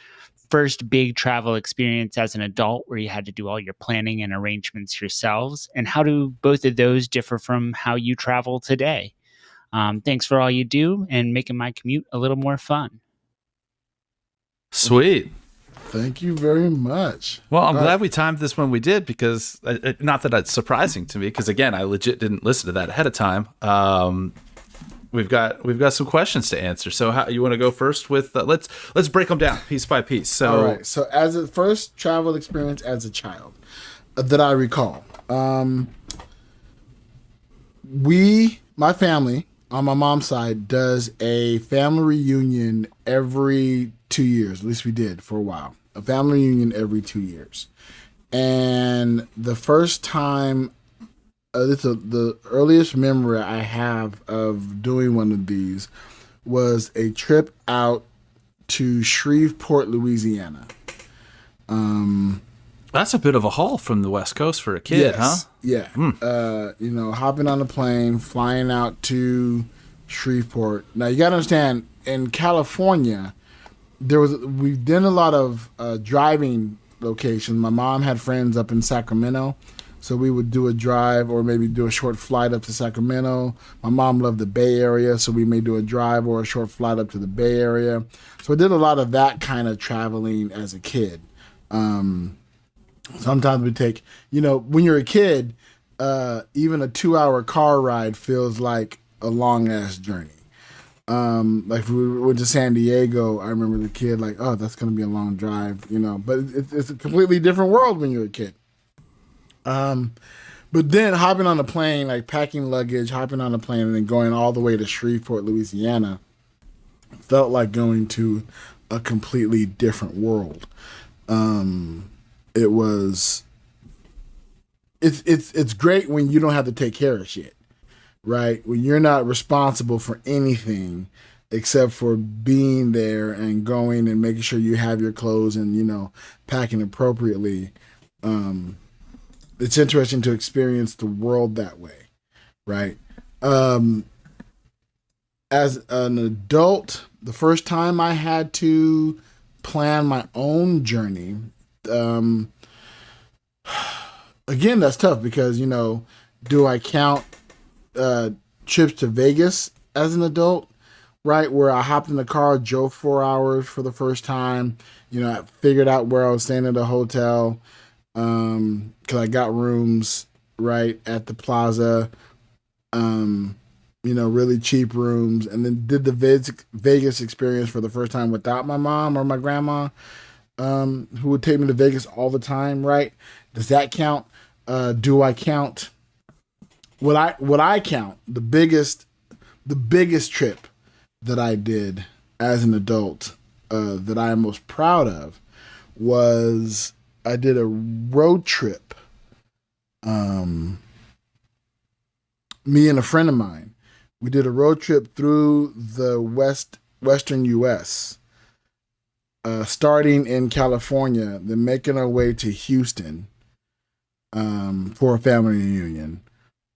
first big travel experience as an adult where you had to do all your planning and arrangements yourselves? And how do both of those differ from how you travel today? Thanks for all you do and making my commute a little more fun. Sweet. Thank you very much. Well, I'm glad we timed this when we did, because not that it's surprising to me, because again, I legit didn't listen to that ahead of time. We've got some questions to answer. So how you want to go first with let's break them down piece by piece. So all right. So as a first travel experience as a child that I recall, my family on my mom's side does a family reunion every 2 years. At least we did for a while. A family reunion every 2 years. And the first time, the earliest memory I have of doing one of these was a trip out to Shreveport, Louisiana. That's a bit of a haul from the West Coast for a kid, huh? Yeah. Hopping on a plane, flying out to Shreveport. Now you got to understand, in California, we did a lot of driving locations. My mom had friends up in Sacramento, so we would do a drive or maybe do a short flight up to Sacramento. My mom loved the Bay Area, so we may do a drive or a short flight up to the Bay Area. So I did a lot of that kind of traveling as a kid. Sometimes we take, when you're a kid, even a 2-hour car ride feels like a long ass journey. Like if we went to San Diego, I remember the kid like, oh, that's going to be a long drive, but it's a completely different world when you're a kid. But then hopping on a plane, like packing luggage, hopping on a plane and then going all the way to Shreveport, Louisiana, felt like going to a completely different world. It's great when you don't have to take care of shit. Right? When you're not responsible for anything except for being there and going and making sure you have your clothes and, packing appropriately. It's interesting to experience the world that way. Right? As an adult, the first time I had to plan my own journey, again, that's tough because, do I count trips to Vegas as an adult, right? Where I hopped in the car, drove 4 hours for the first time. I figured out where I was staying at a hotel because I got rooms right at the plaza, really cheap rooms, and then did the Vegas experience for the first time without my mom or my grandma, who would take me to Vegas all the time, right? Does that count? Do I count? What I count the biggest trip that I did as an adult that I am most proud of was I did a road trip. Me and a friend of mine, we did a road trip through the western U.S. Starting in California, then making our way to Houston for a family reunion.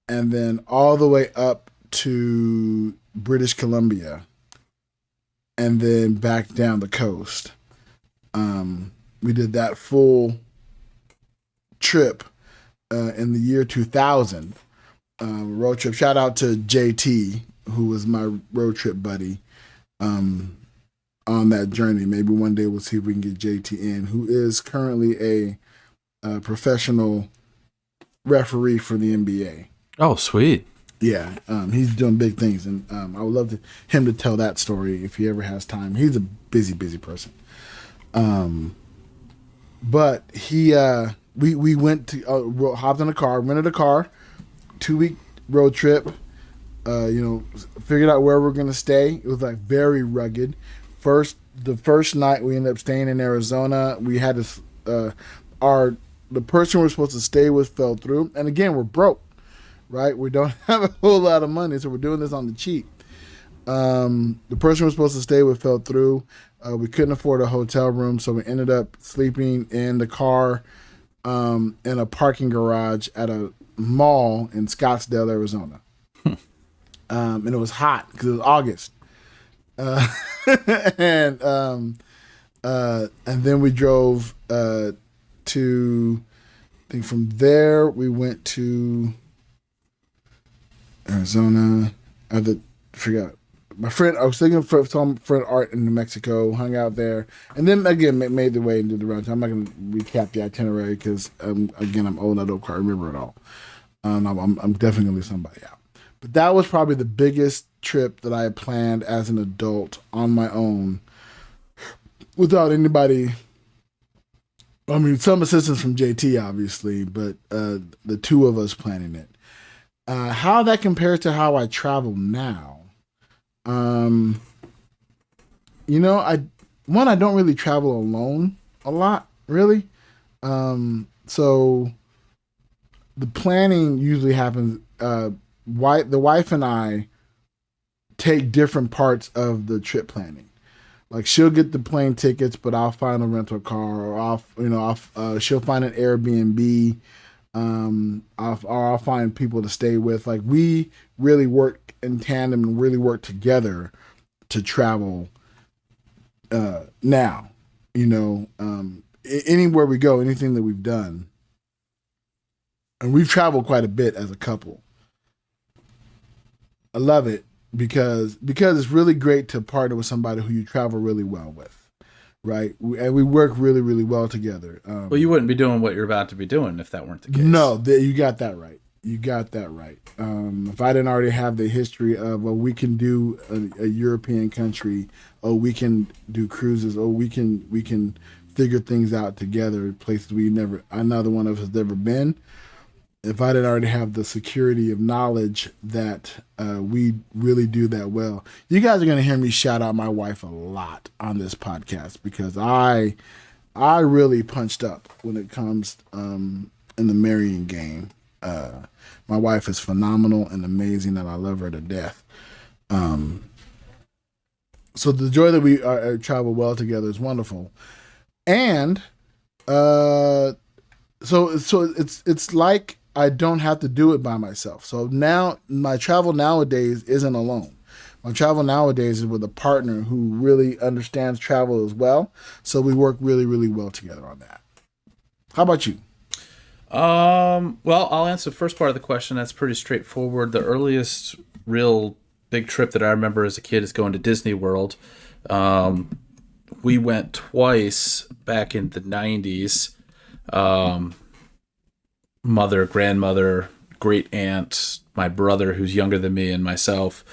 And then all the way up to British Columbia, and then back down the coast. We did that full trip in the year 2000. Road trip. Shout out to JT, who was my road trip buddy on that journey. Maybe one day we'll see if we can get JT in, who is currently a professional referee for the NBA. Oh, sweet. Yeah, he's doing big things, and I would love him to tell that story if he ever has time. He's a busy person. But we went to hopped in a car, rented a car, 2-week road trip. Figured out where we're gonna stay. It was like very rugged. The first night we ended up staying in Arizona. We had this the person we were supposed to stay with fell through, and again we're broke. Right, we don't have a whole lot of money, so we're doing this on the cheap. The person we're supposed to stay with fell through. We couldn't afford a hotel room, so we ended up sleeping in the car in a parking garage at a mall in Scottsdale, Arizona. And it was hot because it was August. And then we drove to. I think from there we went to Arizona. I forgot my friend. I was thinking for some friend Art in New Mexico. Hung out there, and then again made the way into the round. I'm not going to recap the itinerary because again I'm old. I don't quite remember it all. I'm definitely going to leave somebody out. But that was probably the biggest trip that I had planned as an adult on my own, without anybody. I mean, some assistance from JT, obviously, but the two of us planning it. How that compares to how I travel now. I don't really travel alone a lot, really. So the planning usually happens. The wife and I take different parts of the trip planning. Like she'll get the plane tickets, but I'll find a rental car, or she'll find an Airbnb. I'll find people to stay with. Like we really work in tandem and really work together to travel. Now, anywhere we go, anything that we've done, and we've traveled quite a bit as a couple. I love it because it's really great to partner with somebody who you travel really well with, right? And we work really, really well together. Well, you wouldn't be doing what you're about to be doing if that weren't the case. No, you got that right. If I didn't already have the history of, we can do a European country, we can do cruises, we can figure things out together, places another one of us has never been. If I didn't already have the security of knowledge that we really do that well. You guys are going to hear me shout out my wife a lot on this podcast because I really punched up when it comes in the marrying game. My wife is phenomenal and amazing, and I love her to death. So the joy that we travel well together is wonderful, and so it's like I don't have to do it by myself. So now my travel nowadays isn't alone. My travel nowadays is with a partner who really understands travel as well. So we work really, really well together on that. How about you? Well, I'll answer the first part of the question. That's pretty straightforward. The earliest real big trip that I remember as a kid is going to Disney World. We went twice back in the 90s. Mother, grandmother, great aunt, my brother who's younger than me, and myself.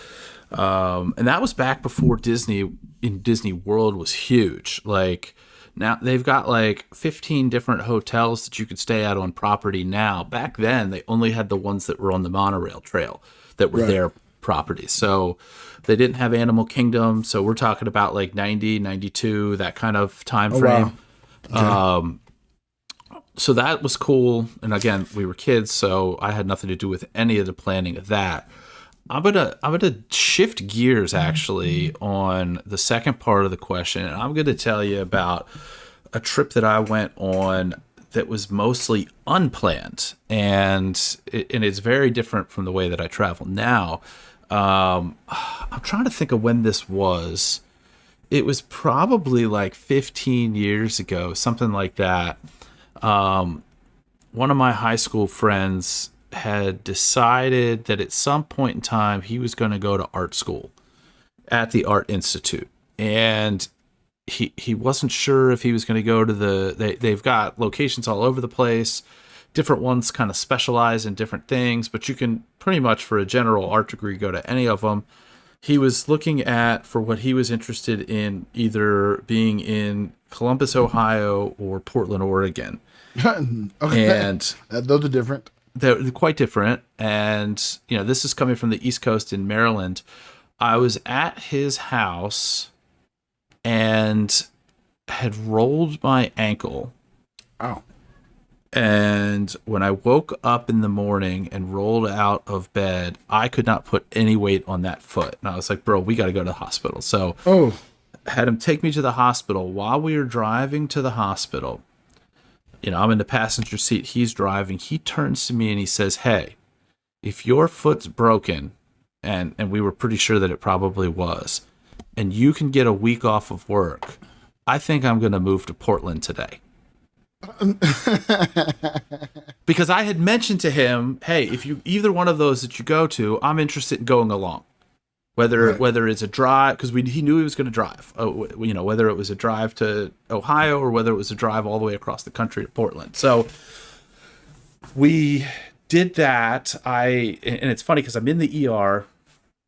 And that was back before Disney World was huge. Like now they've got like 15 different hotels that you could stay at on property now. Back then they only had the ones that were on the monorail trail that were their property. So they didn't have Animal Kingdom. So we're talking about like 90, 92, that kind of time frame. Wow. Okay. So that was cool. And again, we were kids, so I had nothing to do with any of the planning of that. I'm gonna shift gears actually on the second part of the question, and I'm gonna tell you about a trip that I went on that was mostly unplanned, and it's very different from the way that I travel now. I'm trying to think of when this was. It was probably like 15 years ago, something like that. one of my high school friends had decided that at some point in time he was going to go to art school at the Art Institute. And he wasn't sure if he was going to go to they've got locations all over the place. Different ones kind of specialize in different things, but you can pretty much, for a general art degree, go to any of them. He was looking at, for what he was interested in, either being in Columbus, Ohio or Portland, Oregon. Okay. And those are different. they're quite different. And, this is coming from the East Coast in Maryland. I was at his house and had rolled my ankle. Oh. And when I woke up in the morning and rolled out of bed, I could not put any weight on that foot. And I was like, bro, we got to go to the hospital. So had him take me to the hospital. While we were driving to the hospital, I'm in the passenger seat. He's driving. He turns to me and he says, hey, if your foot's broken, and we were pretty sure that it probably was, and you can get a week off of work, I think I'm going to move to Portland today. Because I had mentioned to him, hey, if you either one of those that you go to, I'm interested in going along. Whether it's a drive, because he knew he was going to drive. Whether it was a drive to Ohio or whether it was a drive all the way across the country to Portland. So we did that. And it's funny because I'm in the ER,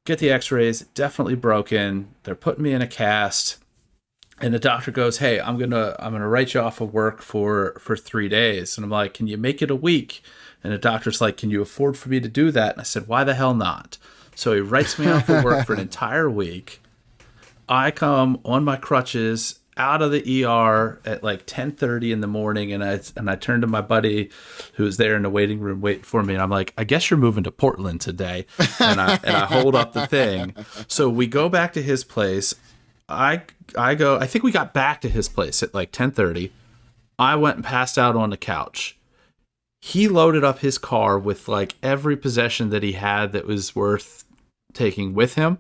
get the X-rays, definitely broken. They're putting me in a cast. And the doctor goes, hey, I'm gonna write you off of work for 3 days. And I'm like, can you make it a week? And the doctor's like, can you afford for me to do that? And I said, why the hell not? So he writes me off of work for an entire week. I come on my crutches out of the ER at like 10:30 in the morning, and I turn to my buddy who was there in the waiting room waiting for me, and I'm like, I guess you're moving to Portland today. And I hold up the thing. So we go back to his place. I think we got back to his place at like 10:30. I went and passed out on the couch. He loaded up his car with like every possession that he had that was worth taking with him.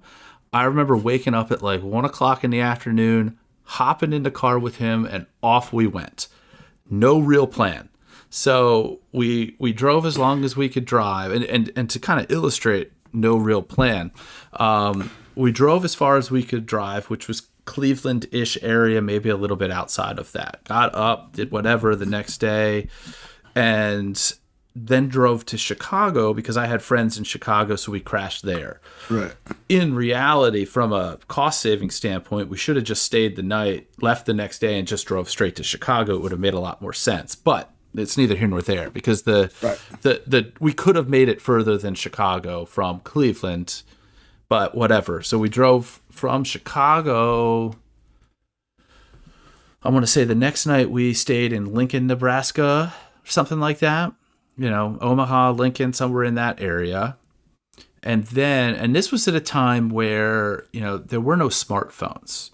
I remember waking up at like 1:00 in the afternoon, hopping in the car with him, and off we went. No real plan. So we drove as long as we could drive, and to kind of illustrate no real plan, we drove as far as we could drive, which was Cleveland-ish area, maybe a little bit outside of that. Got up, did whatever the next day, and then drove to Chicago because I had friends in Chicago, so we crashed there. Right. In reality, from a cost-saving standpoint, we should have just stayed the night, left the next day, and just drove straight to Chicago. It would have made a lot more sense. But it's neither here nor there because we could have made it further than Chicago from Cleveland, but whatever. So we drove from Chicago. I want to say the next night we stayed in Lincoln, Nebraska, something like that. Omaha, Lincoln, somewhere in that area. And this was at a time where, there were no smartphones.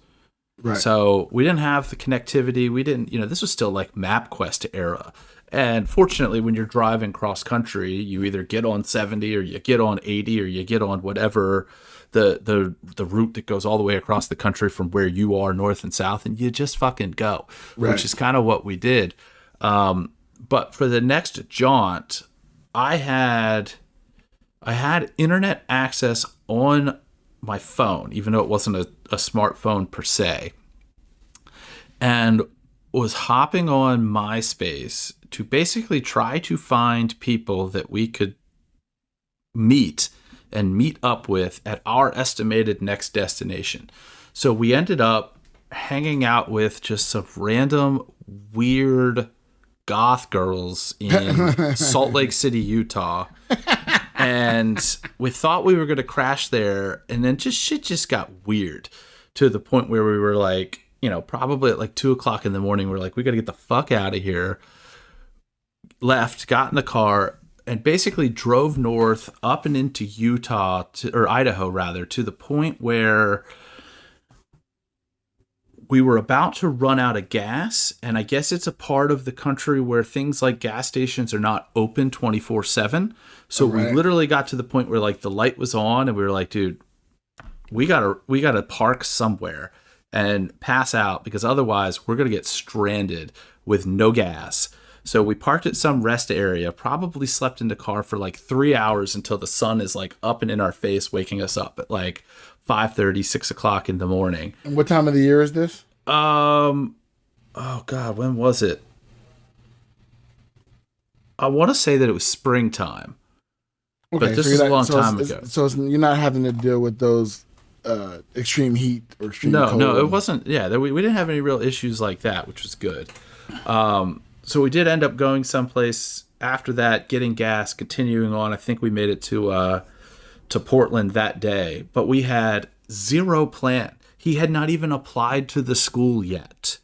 Right. So we didn't have the connectivity. We didn't, this was still like MapQuest era. And fortunately, when you're driving cross country, you either get on 70 or you get on 80 or you get on whatever the route that goes all the way across the country from where you are, north and south, and you just fucking go, right. Which is kind of what we did. But for the next jaunt, I had internet access on my phone, even though it wasn't a smartphone per se, and was hopping on MySpace to basically try to find people that we could meet up with at our estimated next destination. So we ended up hanging out with just some random weird goth girls in Salt Lake City, Utah. And we thought we were going to crash there. And then shit just got weird to the point where we were like, probably at like 2:00 in the morning, we're like, we got to get the fuck out of here. Left, got in the car, and basically drove north up and into Utah, or Idaho rather, to the point where we were about to run out of gas. And I guess it's a part of the country where things like gas stations are not open 24/7. So we literally got to the point where like the light was on and we were like, dude, we gotta park somewhere and pass out because otherwise we're going to get stranded with no gas. So we parked at some rest area, probably slept in the car for like 3 hours until the sun is like up and in our face, waking us up at like 5:30, 6 o'clock in the morning. And what time of the year is this? Oh God, when was it? I want to say that it was springtime. Okay, but this is a long time it's, ago. So you're not having to deal with those extreme heat or extreme cold. No, it wasn't. Yeah, we didn't have any real issues like that, which was good. So we did end up going someplace after that, getting gas, continuing on. I think we made it to Portland that day, but we had zero plan. He had not even applied to the school yet.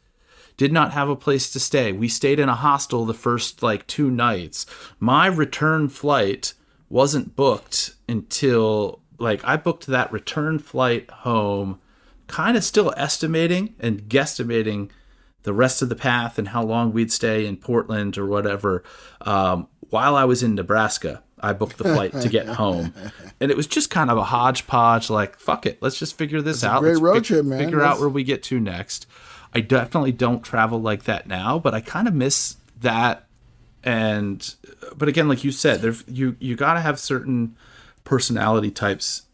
Did not have a place to stay. We stayed in a hostel the first like 2 nights. My return flight wasn't booked until like I booked that return flight home, kind of still estimating and guesstimating the rest of the path and how long we'd stay in Portland or whatever. While I was in Nebraska, I booked the flight to get home. And it was just kind of a hodgepodge, like, fuck it, let's just figure this out. Great let's road trip, man. Figure out where we get to next. I definitely don't travel like that now, but I kind of miss that. But again, like you said, you got to have certain personality types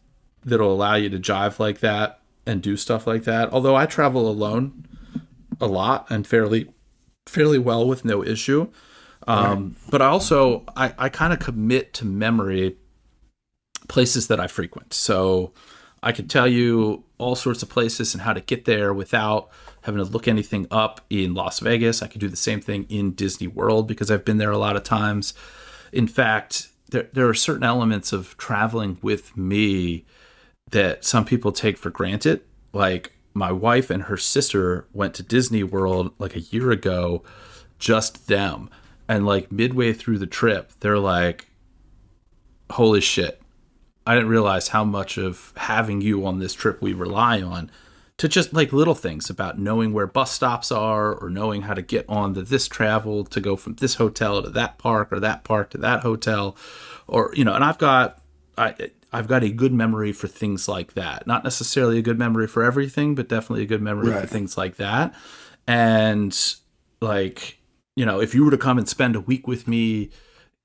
that'll allow you to jive like that and do stuff like that. Although I travel alone a lot and fairly well with no issue. But I kind of commit to memory places that I frequent. So I could tell you all sorts of places and how to get there without having to look anything up in Las Vegas. I could do the same thing in Disney World because I've been there a lot of times. In fact, there are certain elements of traveling with me that some people take for granted. Like my wife and her sister went to Disney World like a year ago, just them. And like midway through the trip, they're like, holy shit, I didn't realize how much of having you on this trip we rely on to just like little things about knowing where bus stops are or knowing how to get on to this travel to go from this hotel to that park or that park to that hotel, or, you know, and I've got a good memory for things like that. Not necessarily a good memory for everything, but definitely a good memory for things like that. And like, you know, if you were to come and spend a week with me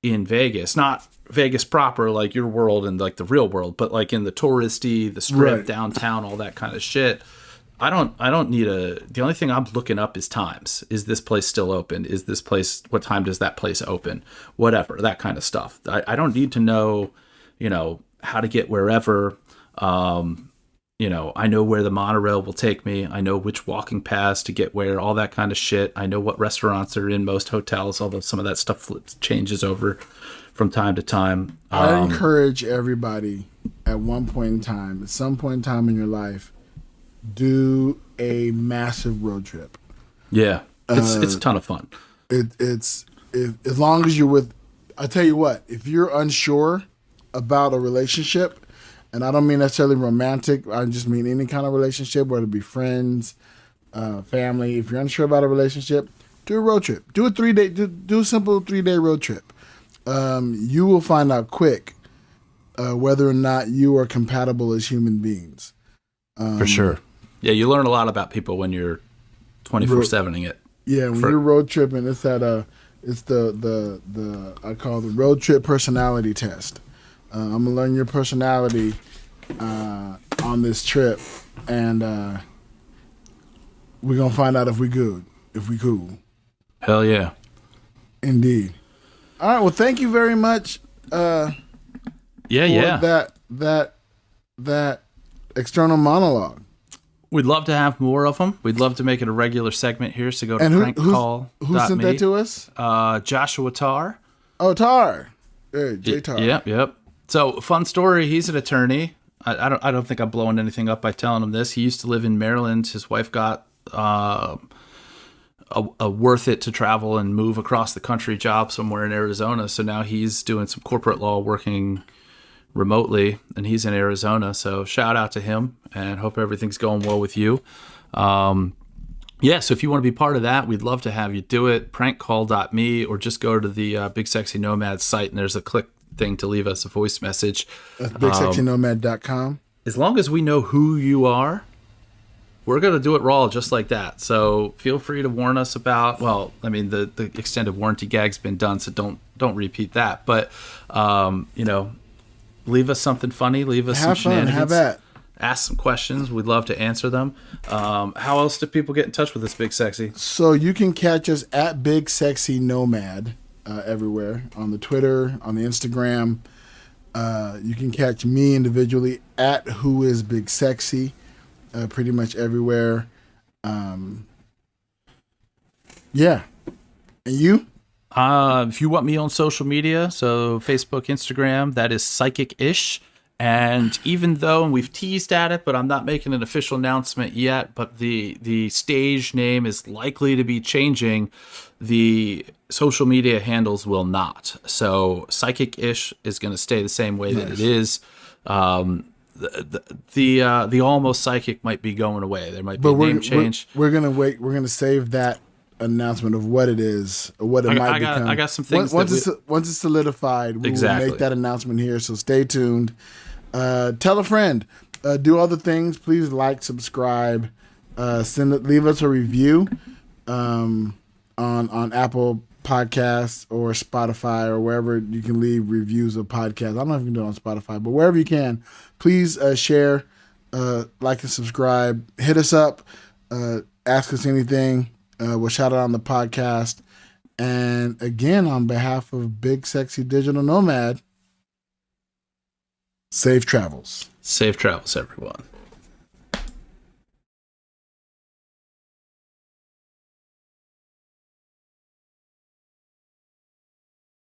in Vegas, not Vegas proper, like your world and like the real world, but like in the touristy, the strip, downtown, all that kind of shit, I don't need the only thing I'm looking up is times. Is this place still open? Is this place, what time does that place open? Whatever, that kind of stuff. I don't need to know, you know, how to get wherever. You know, I know where the monorail will take me. I know which walking paths to get where, all that kind of shit. I know what restaurants are in most hotels, although some of that stuff changes over from time to time. I encourage everybody at one point in time, at some point in time in your life, do a massive road trip. Yeah, it's a ton of fun. It's as long as you're with, I tell you what, if you're unsure about a relationship, and I don't mean necessarily romantic, I just mean any kind of relationship, whether it be friends, family. If you're unsure about a relationship, do a road trip. Do a 3-day, do a simple 3-day road trip. You will find out quick whether or not you are compatible as human beings. For sure. Yeah, you learn a lot about people when you're 24/7ing it. Yeah, when you're road tripping, it's that it's the I call the road trip personality test. I'm gonna learn your personality on this trip, and we're gonna find out if we cool. Hell yeah, indeed. All right, well, thank you very much. For that external monologue. We'd love to have more of them. We'd love to make it a regular segment here. So go to prankcall.me. Who sent that to us? Joshua Tar. Oh, Tar. Hey, J Tar. Yep. So, fun story. He's an attorney. I don't think I'm blowing anything up by telling him this. He used to live in Maryland. His wife got a worth it to travel and move across the country job somewhere in Arizona. So now he's doing some corporate law, working remotely, and he's in Arizona. So shout out to him, and hope everything's going well with you. So if you want to be part of that, we'd love to have you do it. Prankcall.me, or just go to the Big Sexy Nomad site, and there's a click thing to leave us a voice message. That's bigsexynomad.com. As long as we know who you are, we're going to do it raw just like that. So feel free to warn us about, well, I mean, the extended warranty gag's been done, so don't repeat that. But, leave us something funny. Leave us some shenanigans. Have at. Ask some questions. We'd love to answer them. How else do people get in touch with us, Big Sexy? So you can catch us at bigsexynomad everywhere, on the Twitter, on the Instagram. You can catch me individually at whoisbigsexy. Pretty much everywhere. Yeah. And you? If you want me on social media, so Facebook, Instagram, that is Psychic-ish. And even though, and we've teased at it, but I'm not making an official announcement yet, but the stage name is likely to be changing. The social media handles will not. So Psychic-ish is going to stay the same way that it is. The almost psychic might be going away. There might be a name change. We're gonna wait. We're gonna save that announcement of what it is, or what it might become. I got some things. Once it's solidified, we will make that announcement here. So stay tuned. Tell a friend. Do all the things. Please like, subscribe, leave us a review on Apple Podcasts or Spotify or wherever you can leave reviews of podcasts. I don't know if you can do it on Spotify, but wherever you can, please share, like and subscribe. Hit us up. Ask us anything. We'll shout it out on the podcast. And again, on behalf of Big Sexy Digital Nomad, safe travels. Safe travels, everyone.